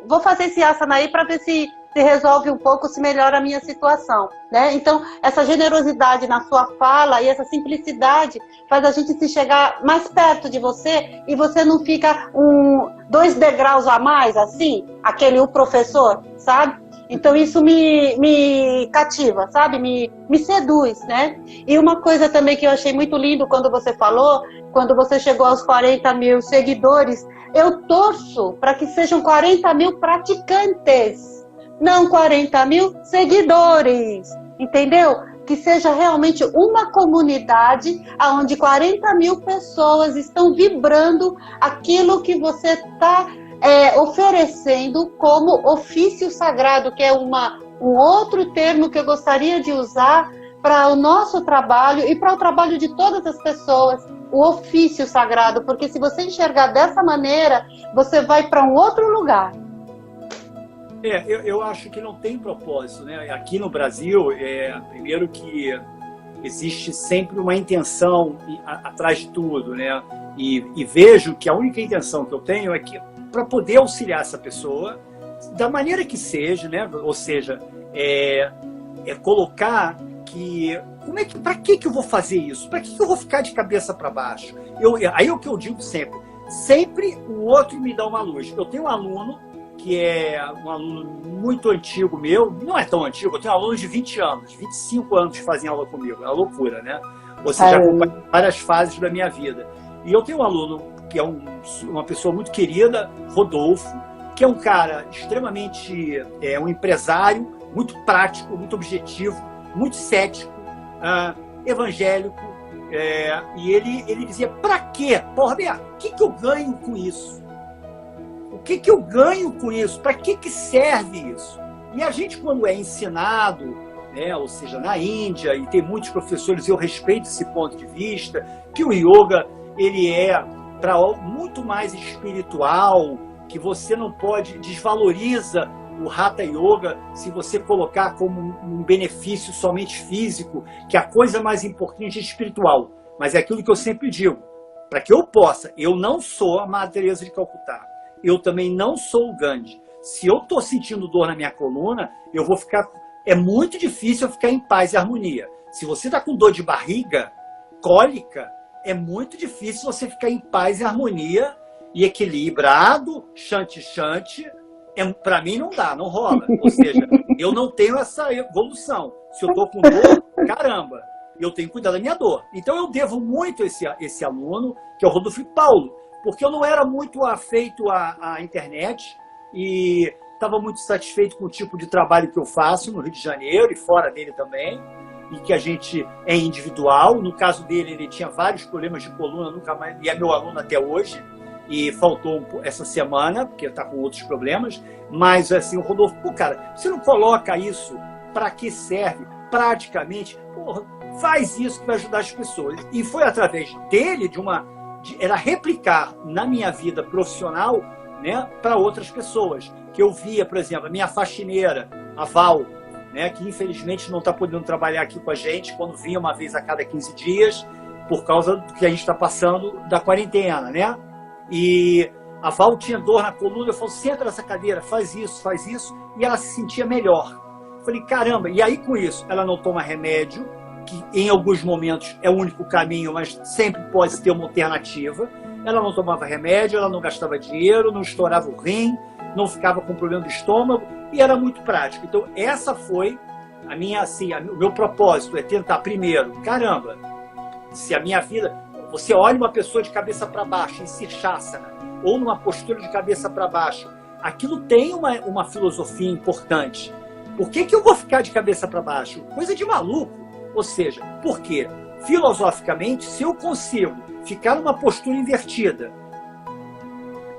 vou fazer esse asana aí para ver se resolve um pouco, se melhora a minha situação, né? Então, essa generosidade na sua fala e essa simplicidade faz a gente se chegar mais perto de você e você não fica 2 degraus a mais, assim, o professor, sabe? Então, isso me cativa, sabe? Me seduz, né? E uma coisa também que eu achei muito lindo quando você falou, quando você chegou aos 40 mil seguidores, eu torço para que sejam 40 mil praticantes, não 40 mil seguidores, entendeu? Que seja realmente uma comunidade onde 40 mil pessoas estão vibrando aquilo que você está oferecendo como ofício sagrado, que é um outro termo que eu gostaria de usar para o nosso trabalho e para o trabalho de todas as pessoas, o ofício sagrado, porque se você enxergar dessa maneira, você vai para um outro lugar. Eu acho que não tem propósito, né? Aqui no Brasil, primeiro que existe sempre uma intenção atrás de tudo, né? E vejo que a única intenção que eu tenho é que para poder auxiliar essa pessoa da maneira que seja, né? Ou seja, colocar que para que eu vou fazer isso? Para que eu vou ficar de cabeça para baixo? Aí é o que eu digo sempre o outro me dá uma luz. Eu tenho um aluno que é um aluno muito antigo meu, não é tão antigo, eu tenho alunos de 20 anos, 25 anos que fazem aula comigo, é uma loucura, né? Ou seja, acompanha várias fases da minha vida. E eu tenho um aluno que é uma pessoa muito querida, Rodolfo, que é um cara extremamente, um empresário, muito prático, muito objetivo, muito cético, evangélico, e ele dizia, para quê? Porra, o que eu ganho com isso? O que eu ganho com isso? Para que serve isso? E a gente, quando é ensinado, né, ou seja, na Índia, e tem muitos professores, eu respeito esse ponto de vista, que o yoga, ele é para muito mais espiritual, que você não pode, desvaloriza o Hatha Yoga se você colocar como um benefício somente físico, que a coisa mais importante é espiritual. Mas é aquilo que eu sempre digo, para que eu possa, eu não sou a Madre Teresa de Calcutá, eu também não sou o Gandhi. Se eu estou sentindo dor na minha coluna, eu vou ficar... É muito difícil eu ficar em paz e harmonia. Se você está com dor de barriga, cólica, é muito difícil você ficar em paz e harmonia e equilibrado, chante. Para mim não dá, não rola. Ou seja, eu não tenho essa evolução. Se eu estou com dor, caramba, eu tenho que cuidar da minha dor. Então eu devo muito esse aluno, que é o Rodolfo Paulo, porque eu não era muito afeito à internet e estava muito satisfeito com o tipo de trabalho que eu faço no Rio de Janeiro e fora dele também, e que a gente é individual. No caso dele, ele tinha vários problemas de coluna, nunca mais, e é meu aluno até hoje, e faltou essa semana, porque está com outros problemas, mas assim, o Rodolfo, pô, cara, você não coloca isso, para que serve? Praticamente, porra, faz isso que vai ajudar as pessoas. E foi através dele, era replicar na minha vida profissional, né, para outras pessoas, que eu via, por exemplo, a minha faxineira, a Val, né, que infelizmente não está podendo trabalhar aqui com a gente, quando vinha uma vez a cada 15 dias, por causa do que a gente está passando da quarentena, né? E a Val tinha dor na coluna, eu falei, senta nessa cadeira, faz isso, e ela se sentia melhor. Eu falei, caramba, e aí com isso, ela não toma remédio, que em alguns momentos é o único caminho, mas sempre pode ter uma alternativa. Ela não tomava remédio, ela não gastava dinheiro, não estourava o rim, não ficava com problema de estômago, e era muito prático. Então, essa foi a minha, assim, o meu propósito, é tentar primeiro, caramba, se a minha vida... Você olha uma pessoa de cabeça para baixo, em Sirsasana, ou numa postura de cabeça para baixo, aquilo tem uma filosofia importante. Por que eu vou ficar de cabeça para baixo? Coisa de maluco. Ou seja, por quê? Filosoficamente, se eu consigo ficar numa postura invertida,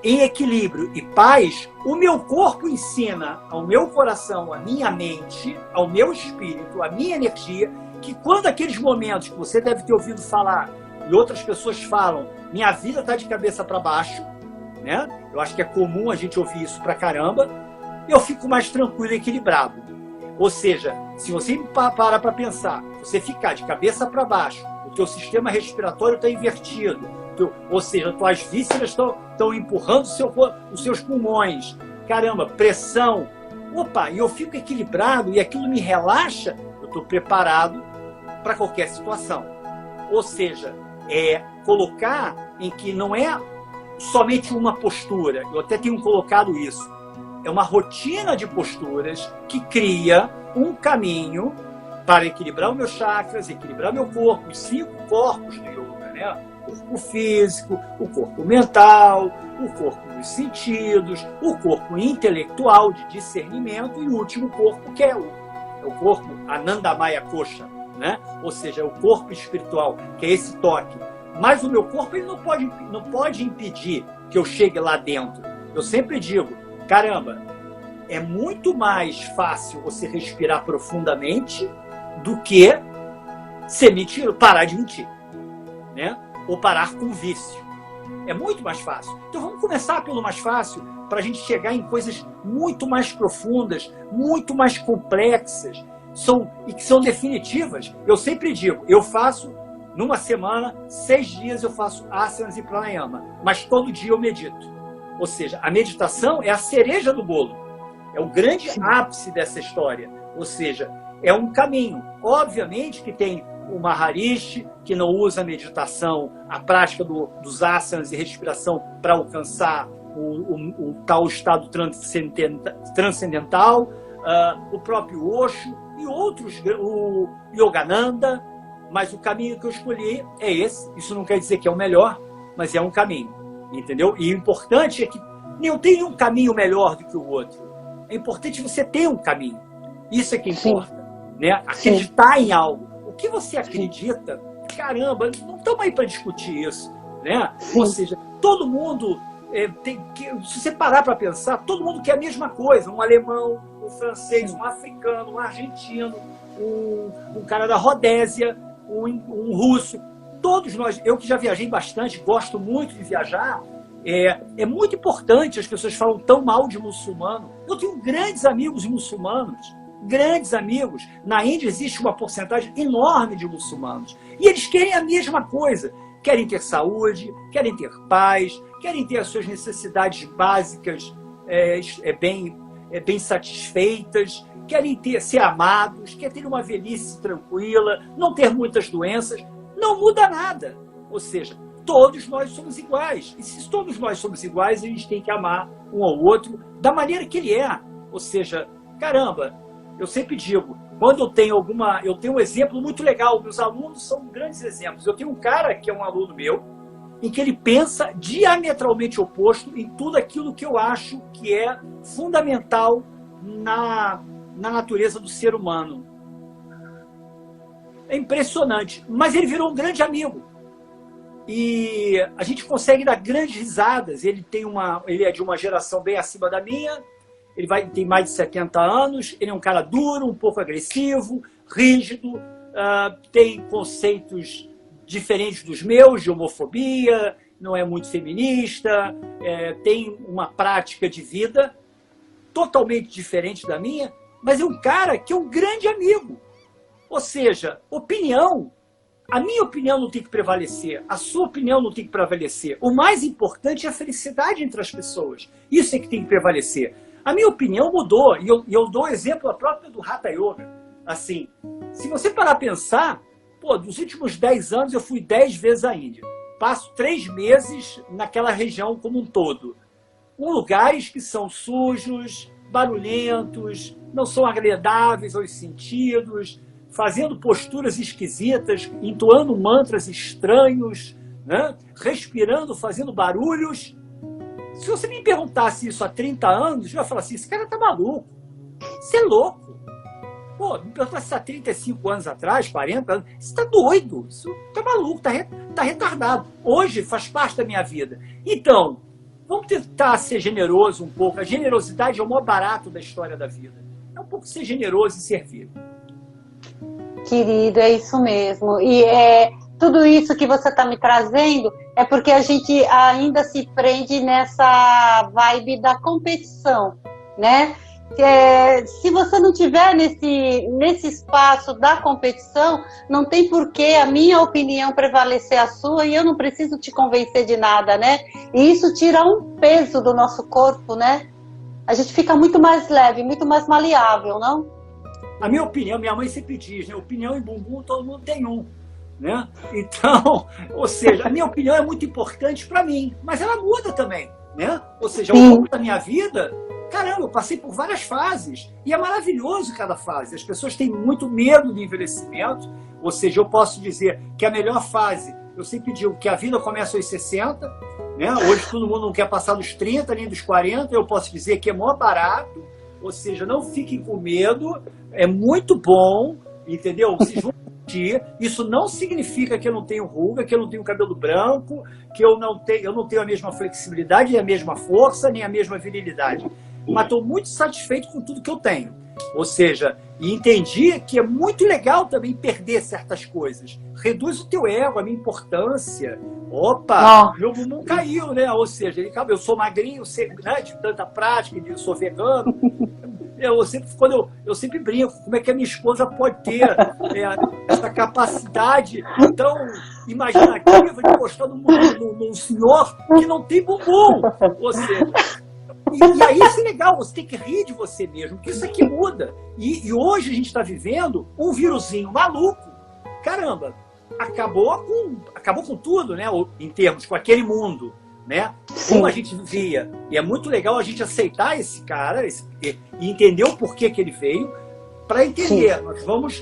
em equilíbrio e paz, o meu corpo ensina ao meu coração, à minha mente, ao meu espírito, à minha energia, que quando aqueles momentos que você deve ter ouvido falar, e outras pessoas falam, minha vida está de cabeça para baixo, né? Eu acho que é comum a gente ouvir isso pra caramba, eu fico mais tranquilo e equilibrado. Ou seja, se você para para pensar, você ficar de cabeça para baixo, o teu sistema respiratório está invertido, ou seja, tuas vísceras estão empurrando os seus pulmões, caramba, pressão, opa, e eu fico equilibrado e aquilo me relaxa, eu estou preparado para qualquer situação. Ou seja, colocar em que não é somente uma postura, eu até tenho colocado isso, é uma rotina de posturas que cria um caminho para equilibrar os meus chakras, equilibrar meu corpo, os 5 corpos do yoga, né? O corpo físico, o corpo mental, o corpo dos sentidos, o corpo intelectual de discernimento e o último corpo que é o corpo Anandamaya Kosha, né? Ou seja, é o corpo espiritual, que é esse toque. Mas o meu corpo ele não pode impedir que eu chegue lá dentro. Eu sempre digo, caramba, é muito mais fácil você respirar profundamente do que parar de mentir, né? Ou parar com vício. É muito mais fácil. Então vamos começar pelo mais fácil para a gente chegar em coisas muito mais profundas, muito mais complexas, e que são definitivas. Eu sempre digo, eu faço numa semana, 6 dias eu faço asanas e pranayama, mas todo dia eu medito. Ou seja, a meditação é a cereja do bolo, é o grande ápice dessa história. Ou seja, é um caminho. Obviamente que tem o Maharishi, que não usa a meditação, a prática dos asanas e respiração para alcançar o tal estado transcendental, o próprio Osho e outros, o Yogananda, mas o caminho que eu escolhi é esse. Isso não quer dizer que é o melhor, mas é um caminho, entendeu? E o importante é que não tem um caminho melhor do que o outro. É importante você ter um caminho. Isso é que importa, né? Acreditar em algo. O que você acredita, caramba, não estamos aí para discutir isso, né? Ou seja, todo mundo se você parar para pensar, todo mundo quer a mesma coisa, um alemão, um francês, um africano, um argentino, um cara da Rodésia, um russo, todos nós, eu que já viajei bastante, gosto muito de viajar, é muito importante, as pessoas falam tão mal de muçulmano, eu tenho grandes amigos muçulmanos, grandes amigos, na Índia existe uma porcentagem enorme de muçulmanos, e eles querem a mesma coisa, querem ter saúde, querem ter paz, querem ter as suas necessidades básicas bem satisfeitas, querem ser amados, querem ter uma velhice tranquila, não ter muitas doenças, não muda nada. Ou seja, todos nós somos iguais. E se todos nós somos iguais, a gente tem que amar um ao outro da maneira que ele é. Ou seja, caramba, eu sempre digo, quando eu tenho um exemplo muito legal, meus alunos são grandes exemplos. Eu tenho um cara que é um aluno meu, em que ele pensa diametralmente oposto em tudo aquilo que eu acho que é fundamental na natureza do ser humano. É impressionante, mas ele virou um grande amigo. E a gente consegue dar grandes risadas. Ele é de uma geração bem acima da minha, tem mais de 70 anos, ele é um cara duro, um pouco agressivo, rígido, tem conceitos diferentes dos meus, de homofobia, não é muito feminista, tem uma prática de vida totalmente diferente da minha, mas é um cara que é um grande amigo. Ou seja, a minha opinião não tem que prevalecer, a sua opinião não tem que prevalecer. O mais importante é a felicidade entre as pessoas. Isso é que tem que prevalecer. A minha opinião mudou, e eu dou o exemplo próprio do Hatha Yoga. Assim, se você parar a pensar, dos últimos 10 anos eu fui 10 vezes à Índia. Passo 3 meses naquela região como um todo. Lugares que são sujos, barulhentos, não são agradáveis aos sentidos, fazendo posturas esquisitas, entoando mantras estranhos, né? Respirando, fazendo barulhos. Se você me perguntasse isso há 30 anos, eu ia falar assim, esse cara tá maluco. Você é louco. Me perguntasse há 35 anos atrás, 40 anos, você tá doido, isso tá maluco, tá retardado. Hoje faz parte da minha vida. Então, vamos tentar ser generoso um pouco. A generosidade é o maior barato da história da vida. É um pouco ser generoso e servir. Querido, é isso mesmo. E tudo isso que você está me trazendo é porque a gente ainda se prende nessa vibe da competição, né? Se você não tiver nesse espaço da competição, não tem por que a minha opinião prevalecer a sua e eu não preciso te convencer de nada, né? E isso tira um peso do nosso corpo, né? A gente fica muito mais leve, muito mais maleável, não? A minha opinião, minha mãe sempre diz, né? Opinião e bumbum todo mundo tem um, né? Então, ou seja, a minha opinião é muito importante para mim, mas ela muda também, né? Ou seja, ao longo da minha vida, caramba, eu passei por várias fases e é maravilhoso cada fase. As pessoas têm muito medo do envelhecimento, ou seja, eu posso dizer que a melhor fase, eu sempre digo que a vida começa aos 60, né? Hoje todo mundo não quer passar dos 30 nem dos 40, eu posso dizer que é mó barato, ou seja, não fiquem com medo, é muito bom, entendeu? Se junte. Isso não significa que eu não tenho ruga, que eu não tenho cabelo branco, que eu não tenho a mesma flexibilidade, nem a mesma força, nem a mesma virilidade. Mas estou muito satisfeito com tudo que eu tenho. Ou seja, e entendi que é muito legal também perder certas coisas. Reduz o teu ego, a minha importância. Opa, meu bumbum caiu, né? Ou seja, eu sou magrinho, né, de tanta prática, eu sou vegano. Eu sempre brinco, como é que a minha esposa pode ter essa capacidade tão imaginativa de gostar num senhor que não tem bumbum. Ou seja, e aí isso é legal, você tem que rir de você mesmo, porque isso aqui muda. E hoje a gente está vivendo um vírusinho maluco. Caramba, acabou com tudo, né? Em termos, com aquele mundo, né? Como a gente vivia. E é muito legal a gente aceitar esse cara e entender o porquê que ele veio, para entender.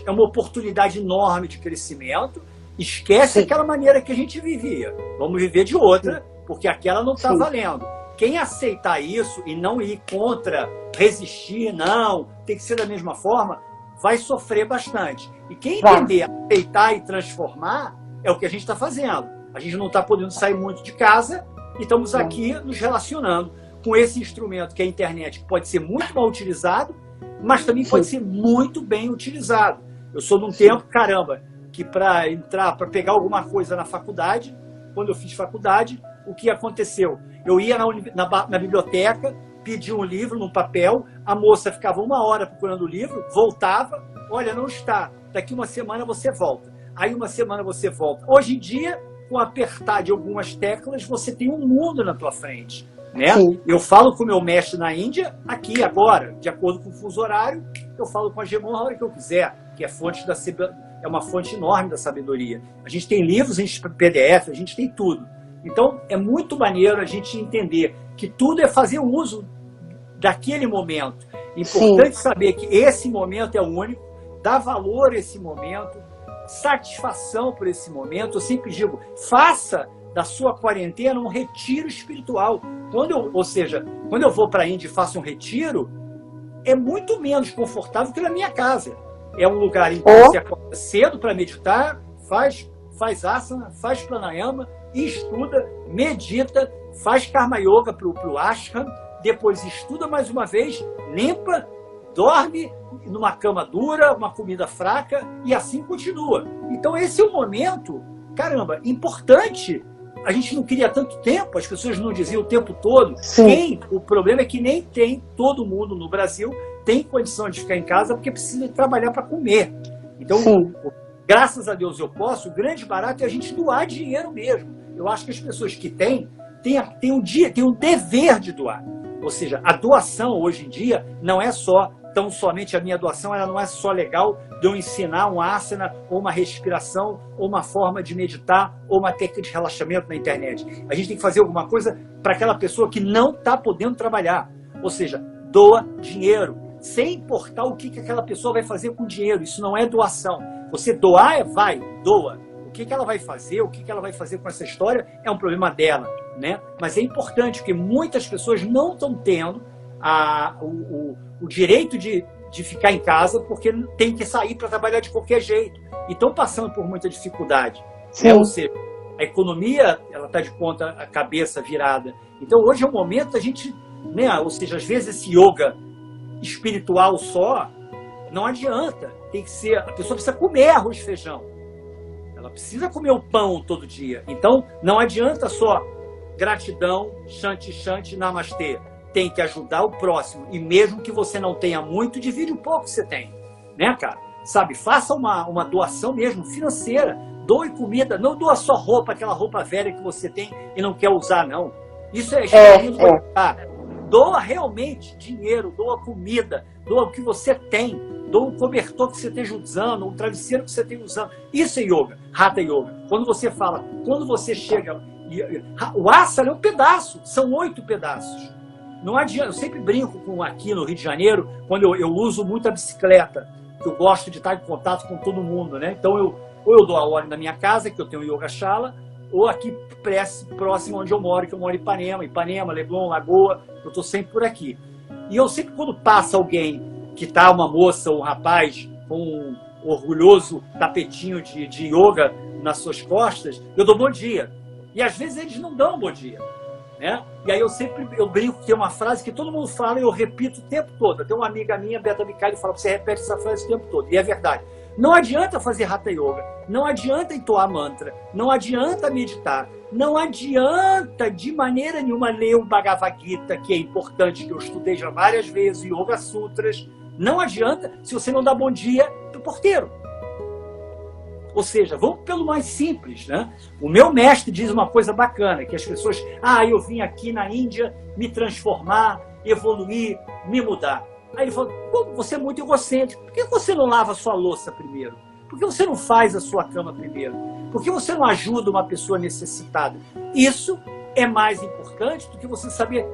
É uma oportunidade enorme de crescimento. Esquece aquela maneira que a gente vivia. Vamos viver de outra, porque aquela não está valendo. Quem aceitar isso e não ir contra, resistir, não, tem que ser da mesma forma, vai sofrer bastante. E quem entender, aceitar e transformar é o que a gente está fazendo. A gente não está podendo sair muito de casa e estamos aqui nos relacionando com esse instrumento que é a internet, que pode ser muito mal utilizado, mas também pode ser muito bem utilizado. Eu sou de um tempo, caramba, que para pegar alguma coisa na faculdade, quando eu fiz faculdade, o que aconteceu? Eu ia na biblioteca, pedia um livro num papel, a moça ficava 1 hora procurando o livro, voltava, olha, não está, daqui 1 semana você volta. Aí 1 semana você volta. Hoje em dia, com apertar de algumas teclas, você tem um mundo na tua frente. Né? Eu falo com o meu mestre na Índia, aqui, agora, de acordo com o fuso horário, eu falo com a Gemon a hora que eu quiser, que é uma fonte enorme da sabedoria. A gente tem livros, a gente tem PDF, a gente tem tudo. Então, é muito maneiro a gente entender que tudo é fazer uso daquele momento. Importante saber que esse momento é único, dar valor a esse momento, satisfação por esse momento. Eu sempre digo, faça da sua quarentena um retiro espiritual. Quando eu vou para a Índia e faço um retiro, é muito menos confortável que na minha casa. É um lugar em que você acorda cedo para meditar, faz asana, faz pranayama, estuda, medita, faz karma yoga para o ashram, depois estuda mais uma vez, limpa, dorme numa cama dura, uma comida fraca, e assim continua. Então esse é um momento, caramba, importante. A gente não queria tanto tempo, as pessoas não diziam o tempo todo. O problema é que nem todo mundo no Brasil tem condição de ficar em casa porque precisa trabalhar para comer. Então, graças a Deus eu posso, o grande barato é a gente doar dinheiro mesmo. Eu acho que as pessoas que têm o dever de doar. Ou seja, a doação hoje em dia não é tão somente a minha doação, ela não é só legal de eu ensinar um asana, ou uma respiração, ou uma forma de meditar, ou uma técnica de relaxamento na internet. A gente tem que fazer alguma coisa para aquela pessoa que não está podendo trabalhar. Ou seja, doa dinheiro, sem importar o que aquela pessoa vai fazer com o dinheiro. Isso não é doação. Você doar doa. O que ela vai fazer, o que ela vai fazer com essa história é um problema dela, né? Mas é importante, porque muitas pessoas não estão tendo o direito de ficar em casa porque tem que sair para trabalhar de qualquer jeito. E estão passando por muita dificuldade. Né? Ou seja, a economia está de ponta a cabeça virada. Então hoje é o momento da gente, né? Ou seja, às vezes esse yoga espiritual só não adianta. Tem que ser, a pessoa precisa comer arroz e feijão. Ela precisa comer o pão todo dia. Então não adianta só gratidão, shanti shanti, namastê. Tem que ajudar o próximo. E mesmo que você não tenha muito, divide um pouco que você tem. Né, cara? Sabe, faça uma doação mesmo, financeira. Doe comida, não doa só roupa, aquela roupa velha que você tem e não quer usar, não. Isso é Doa realmente dinheiro, doa comida, doa o que você tem, doa um cobertor que você esteja usando, um travesseiro que você esteja usando. Isso é yoga, Hatha Yoga. Quando você chega... O asana é um pedaço, são 8 pedaços. Não adianta, eu sempre brinco aqui no Rio de Janeiro, quando eu uso muito a bicicleta, que eu gosto de estar em contato com todo mundo, né? Então ou eu dou a hora na minha casa, que eu tenho Yoga Shala, ou aqui próximo onde eu moro, que eu moro em Ipanema, Leblon, Lagoa, eu estou sempre por aqui. E eu sempre, quando passa alguém que está, uma moça ou um rapaz com um orgulhoso tapetinho de yoga nas suas costas, eu dou bom dia. E às vezes eles não dão bom dia. Né? E aí eu brinco que tem uma frase que todo mundo fala e eu repito o tempo todo. Tem uma amiga minha, Beta Micali, fala que você repete essa frase o tempo todo. E é verdade. Não adianta fazer Hatha Yoga, não adianta entoar mantra, não adianta meditar, não adianta de maneira nenhuma ler o Bhagavad Gita, que é importante, que eu estudei já várias vezes, Yoga Sutras. Não adianta se você não dá bom dia pro porteiro. Ou seja, vamos pelo mais simples, né? O meu mestre diz uma coisa bacana, que as pessoas, eu vim aqui na Índia me transformar, evoluir, me mudar. Aí ele falou, você é muito egocêntrico, por que você não lava a sua louça primeiro? Por que você não faz a sua cama primeiro? Por que você não ajuda uma pessoa necessitada? Isso é mais importante do que você saber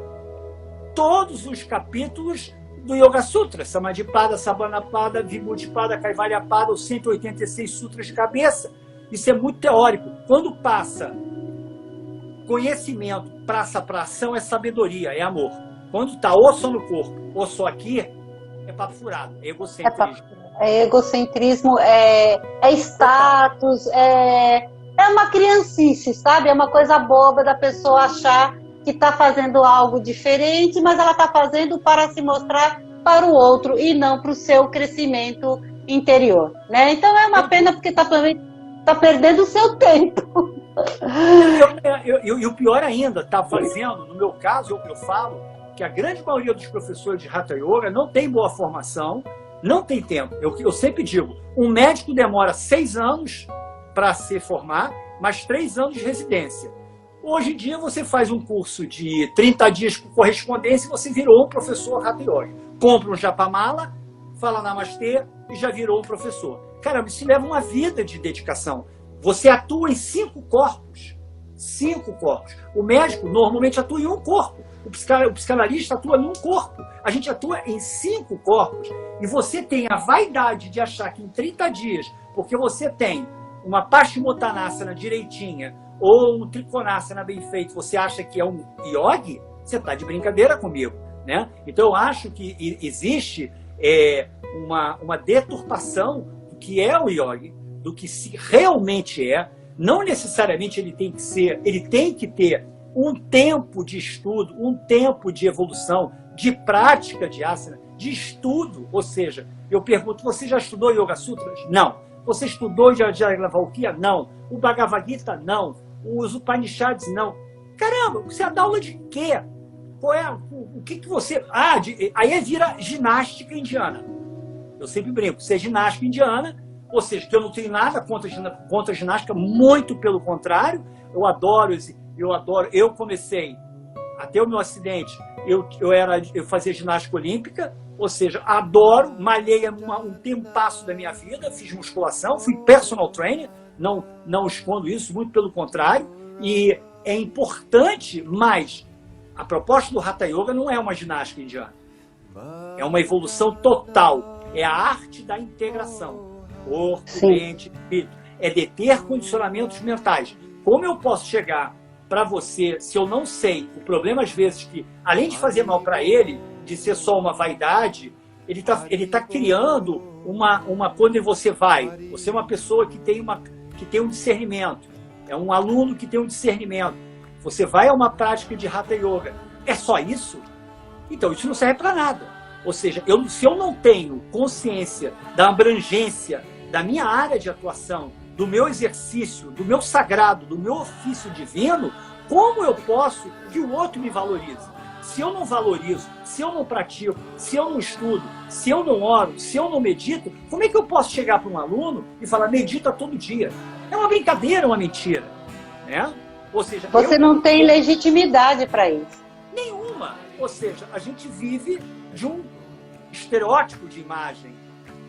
todos os capítulos do Yoga Sutra, Samadhipada, Sabanapada, Vibhudipada, Kaivalyapada, os 186 sutras de cabeça. Isso é muito teórico. Quando passa conhecimento, passa para ação, é sabedoria, é amor. Quando está ou só no corpo, ou só aqui, é papo furado, é egocentrismo. É egocentrismo, é status, é uma criancice, sabe? É uma coisa boba da pessoa achar que está fazendo algo diferente, mas ela está fazendo para se mostrar para o outro e não para o seu crescimento interior, né? Então é uma pena porque está perdendo o seu tempo. E o pior ainda, está fazendo, no meu caso, eu falo que a grande maioria dos professores de Hatha Yoga não tem boa formação, não tem tempo. Eu sempre digo, um médico demora 6 anos para se formar, mais 3 anos de residência. Hoje em dia você faz um curso de 30 dias por correspondência e você virou um professor Hatha Yoga. Compra um japamala, fala namastê e já virou um professor. Caramba, isso leva uma vida de dedicação. Você atua em 5 corpos. 5 corpos. O médico normalmente atua em um corpo. O psicanalista atua em um corpo. A gente atua em 5 corpos. E você tem a vaidade de achar que em 30 dias, porque você tem uma Paschimottanasana direitinha ou um Trikonasana bem feito, você acha que é um yogi? Você está de brincadeira comigo, né? Então eu acho que existe uma deturpação do que é o yogi, do que se realmente é. Não necessariamente ele tem que ter um tempo de estudo, um tempo de evolução, de prática de asana, de estudo. Ou seja, eu pergunto, você já estudou Yoga Sutras? Não. Você estudou Jajalavalkya? Não. O Bhagavad Gita? Não. Os Upanishads? Não. Caramba, você dá aula de quê? Qual é? O que você... aí vira ginástica indiana. Eu sempre brinco, isso é ginástica indiana, ou seja, que eu não tenho nada contra a ginástica, muito pelo contrário, eu adoro. Eu comecei, até o meu acidente, eu fazia ginástica olímpica, ou seja, adoro, malhei um tempasso da minha vida, fiz musculação, fui personal trainer, não escondo isso, muito pelo contrário, e é importante, mas a proposta do Hatha Yoga não é uma ginástica indiana, é uma evolução total, é a arte da integração. Corpo, mente, espírito. É deter condicionamentos mentais. Como eu posso chegar para você, se eu não sei, o problema às vezes que, além de fazer mal para ele, de ser só uma vaidade, ele tá criando quando você é uma pessoa que tem um discernimento, é um aluno que tem um discernimento, você vai a uma prática de Hatha Yoga, é só isso? Então isso não serve para nada. Ou seja, se eu não tenho consciência da abrangência da minha área de atuação, do meu exercício, do meu sagrado, do meu ofício divino, como eu posso que o outro me valorize? Se eu não valorizo, se eu não pratico, se eu não estudo, se eu não oro, se eu não medito, como é que eu posso chegar para um aluno e falar, medita todo dia? É uma brincadeira, uma mentira, né? Ou seja, você não tem legitimidade para isso. Nenhuma. Ou seja, a gente vive de um estereótipo de imagem.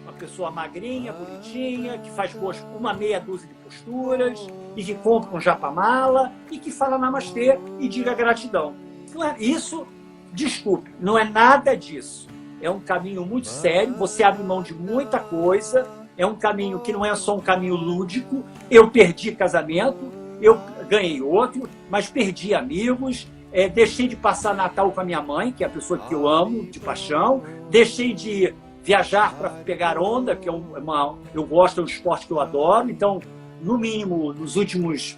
Uma pessoa magrinha, bonitinha, que faz uma meia dúzia de posturas e que compra um japamala e que fala namastê e diga gratidão. Não é isso, desculpe, não é nada disso. É um caminho muito sério, você abre mão de muita coisa, é um caminho que não é só um caminho lúdico. Eu perdi casamento, eu ganhei outro, mas perdi amigos, deixei de passar Natal com a minha mãe, que é a pessoa que eu amo de paixão, deixei de viajar para pegar onda, que eu gosto, é um esporte que eu adoro. Então, no mínimo, nos últimos,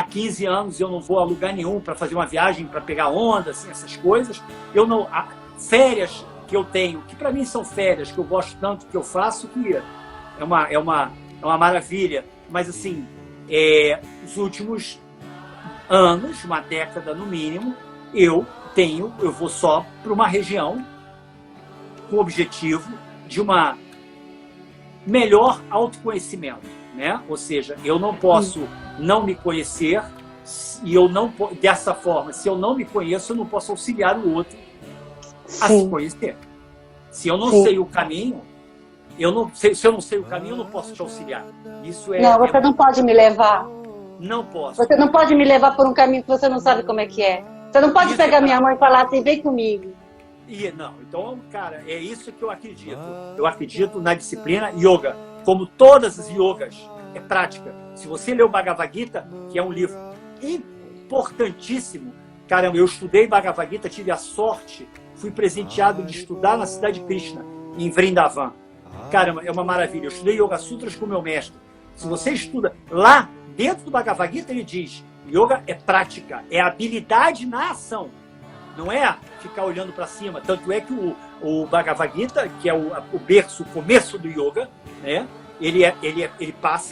15 anos, eu não vou a lugar nenhum para fazer uma viagem para pegar onda, assim, essas coisas. Férias que eu tenho, que para mim são férias, que eu gosto tanto que eu faço, que é uma maravilha. Mas, assim, os últimos anos, uma década no mínimo, eu vou só para uma região com o objetivo de uma melhor autoconhecimento, né? Ou seja, eu não posso não me conhecer e dessa forma, se eu não me conheço, eu não posso auxiliar o outro a se conhecer. Se eu não sei o caminho, se eu não sei o caminho, eu não posso te auxiliar. Isso não, você não pode me levar. Não posso. Você não pode me levar por um caminho que você não sabe como é que é. Você não pode pegar minha mão e falar assim, vem comigo. Então, cara, é isso que eu acredito. Eu acredito na disciplina yoga. Como todas as yogas, é prática. Se você lê o Bhagavad Gita, que é um livro importantíssimo, caramba, eu estudei Bhagavad Gita, tive a sorte, fui presenteado de estudar na cidade de Krishna, em Vrindavan. Caramba, é uma maravilha. Eu estudei Yoga Sutras com meu mestre. Se você estuda lá, dentro do Bhagavad Gita, ele diz: yoga é prática, é habilidade na ação. Não é ficar olhando para cima. Tanto é que o Bhagavad Gita, que é o berço, o começo do yoga, né? Ele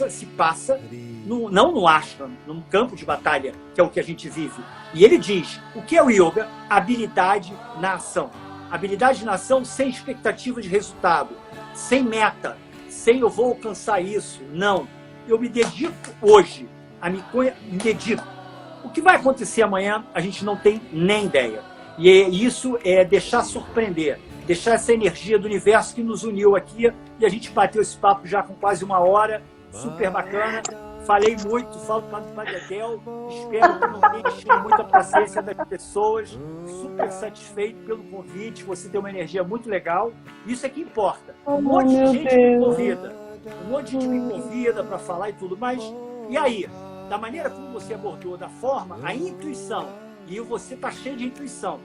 se passa não no ashram, num campo de batalha, que é o que a gente vive. E ele diz: o que é o yoga? Habilidade na ação. Habilidade na ação sem expectativa de resultado, sem meta, sem eu vou alcançar isso. Não. Eu me dedico hoje, me dedico. O que vai acontecer amanhã, a gente não tem nem ideia. E isso é deixar surpreender, deixar essa energia do universo que nos uniu aqui, e a gente bateu esse papo já com quase 1 hora, super bacana. Falei muito, falo para o Padre Adel, espero que não enche muita paciência das pessoas, super satisfeito pelo convite, você tem uma energia muito legal, isso é que importa. Um monte de gente me convida, para falar e tudo, mas e aí? Da maneira como você abordou, da forma, a intuição, e você está cheio de intuição.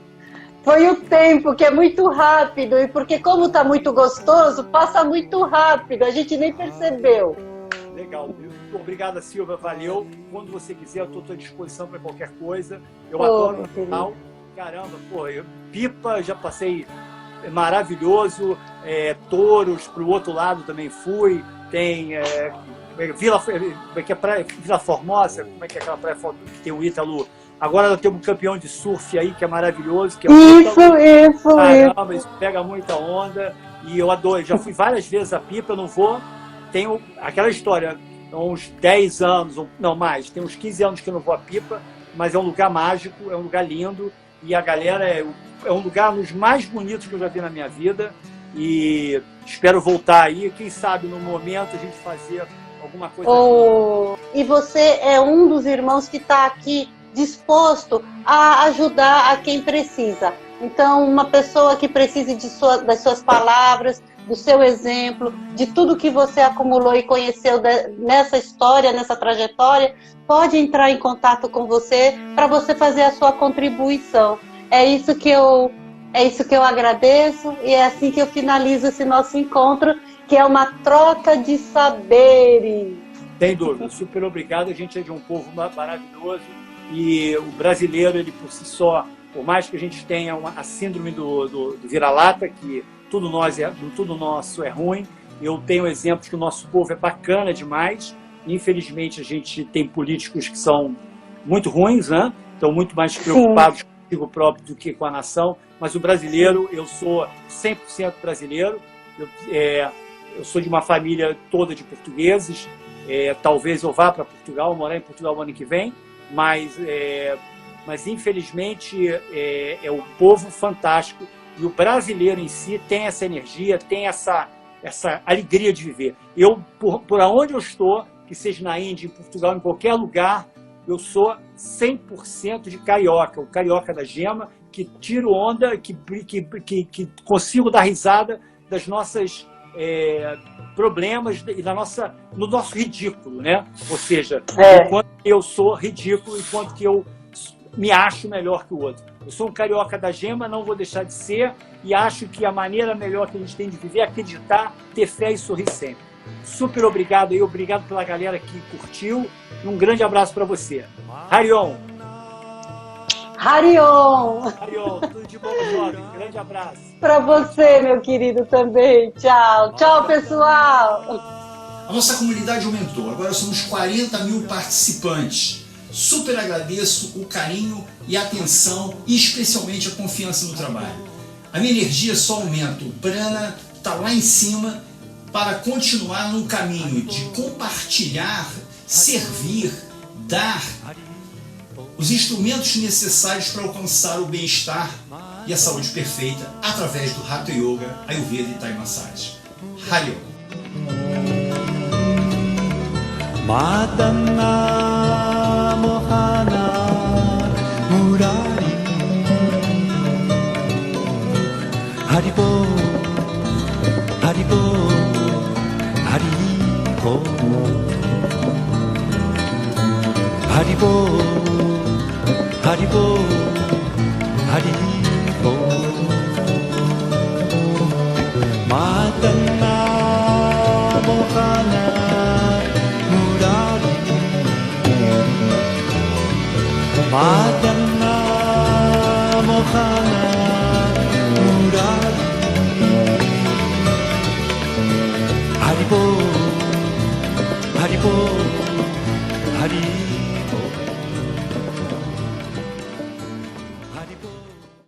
Foi o tempo, que é muito rápido, e porque como está muito gostoso, passa muito rápido, a gente nem percebeu. Legal. Obrigada, Silvia. Valeu. Quando você quiser, eu estou à tua disposição para qualquer coisa. Eu adoro o final. Caramba, Pipa, já passei maravilhoso. Touros, para o outro lado também fui. Tem Vila Formosa, como é que é aquela praia que tem o Ítalo? Agora nós temos um campeão de surf aí, que é maravilhoso. Que é isso. Caramba, isso pega muita onda. E eu adoro. Já fui várias vezes a Pipa, eu não vou. Tenho aquela história, uns 10 anos, não mais, tem uns 15 anos que eu não vou a Pipa, mas é um lugar mágico, é um lugar lindo, e a galera é um lugar dos mais bonitos que eu já vi na minha vida, e espero voltar aí, quem sabe no momento a gente fazer alguma coisa. E você é um dos irmãos que está aqui disposto a ajudar a quem precisa. Então, uma pessoa que precise das suas palavras, do seu exemplo, de tudo que você acumulou e conheceu nessa história, nessa trajetória, pode entrar em contato com você para você fazer a sua contribuição. É isso que eu agradeço, e é assim que eu finalizo esse nosso encontro, que é uma troca de saberes. Sem dúvida, super obrigado. A gente é de um povo maravilhoso, e o brasileiro, ele por si só, por mais que a gente tenha a síndrome do vira-lata, que tudo nosso é ruim, eu tenho exemplos que o nosso povo é bacana demais. Infelizmente, a gente tem políticos que são muito ruins, né? Estão muito mais preocupados consigo próprio do que com a nação. Mas o brasileiro, eu sou 100% brasileiro. Eu sou de uma família toda de portugueses. Talvez eu vá para Portugal, morar em Portugal no ano que vem. Mas infelizmente, é um povo fantástico. E o brasileiro em si tem essa energia, tem essa alegria de viver. Eu, por onde eu estou, que seja na Índia, em Portugal, em qualquer lugar, eu sou 100% de carioca. O carioca da gema, que tiro onda, que consigo dar risada das nossas problemas e no nosso ridículo, né? Ou seja, enquanto eu sou ridículo, enquanto que eu me acho melhor que o outro. Eu sou um carioca da gema, não vou deixar de ser, e acho que a maneira melhor que a gente tem de viver é acreditar, ter fé e sorrir sempre. Super obrigado aí, obrigado pela galera que curtiu, e um grande abraço para você. Harion! Tudo de bom, jovem. Grande abraço. Para você, meu querido, também. Tchau. Tchau, pessoal. A nossa comunidade aumentou, agora somos 40 mil participantes. Super agradeço o carinho e a atenção, e especialmente a confiança no trabalho. A minha energia só aumenta, o prana está lá em cima para continuar no caminho de compartilhar, servir, dar os instrumentos necessários para alcançar o bem-estar e a saúde perfeita através do Hatha Yoga, Ayurveda e Thai Massage. Harion! Madana Mohana Murari Haribo Haribo Haribo Haribo Haribo Haribo Madana Madhyam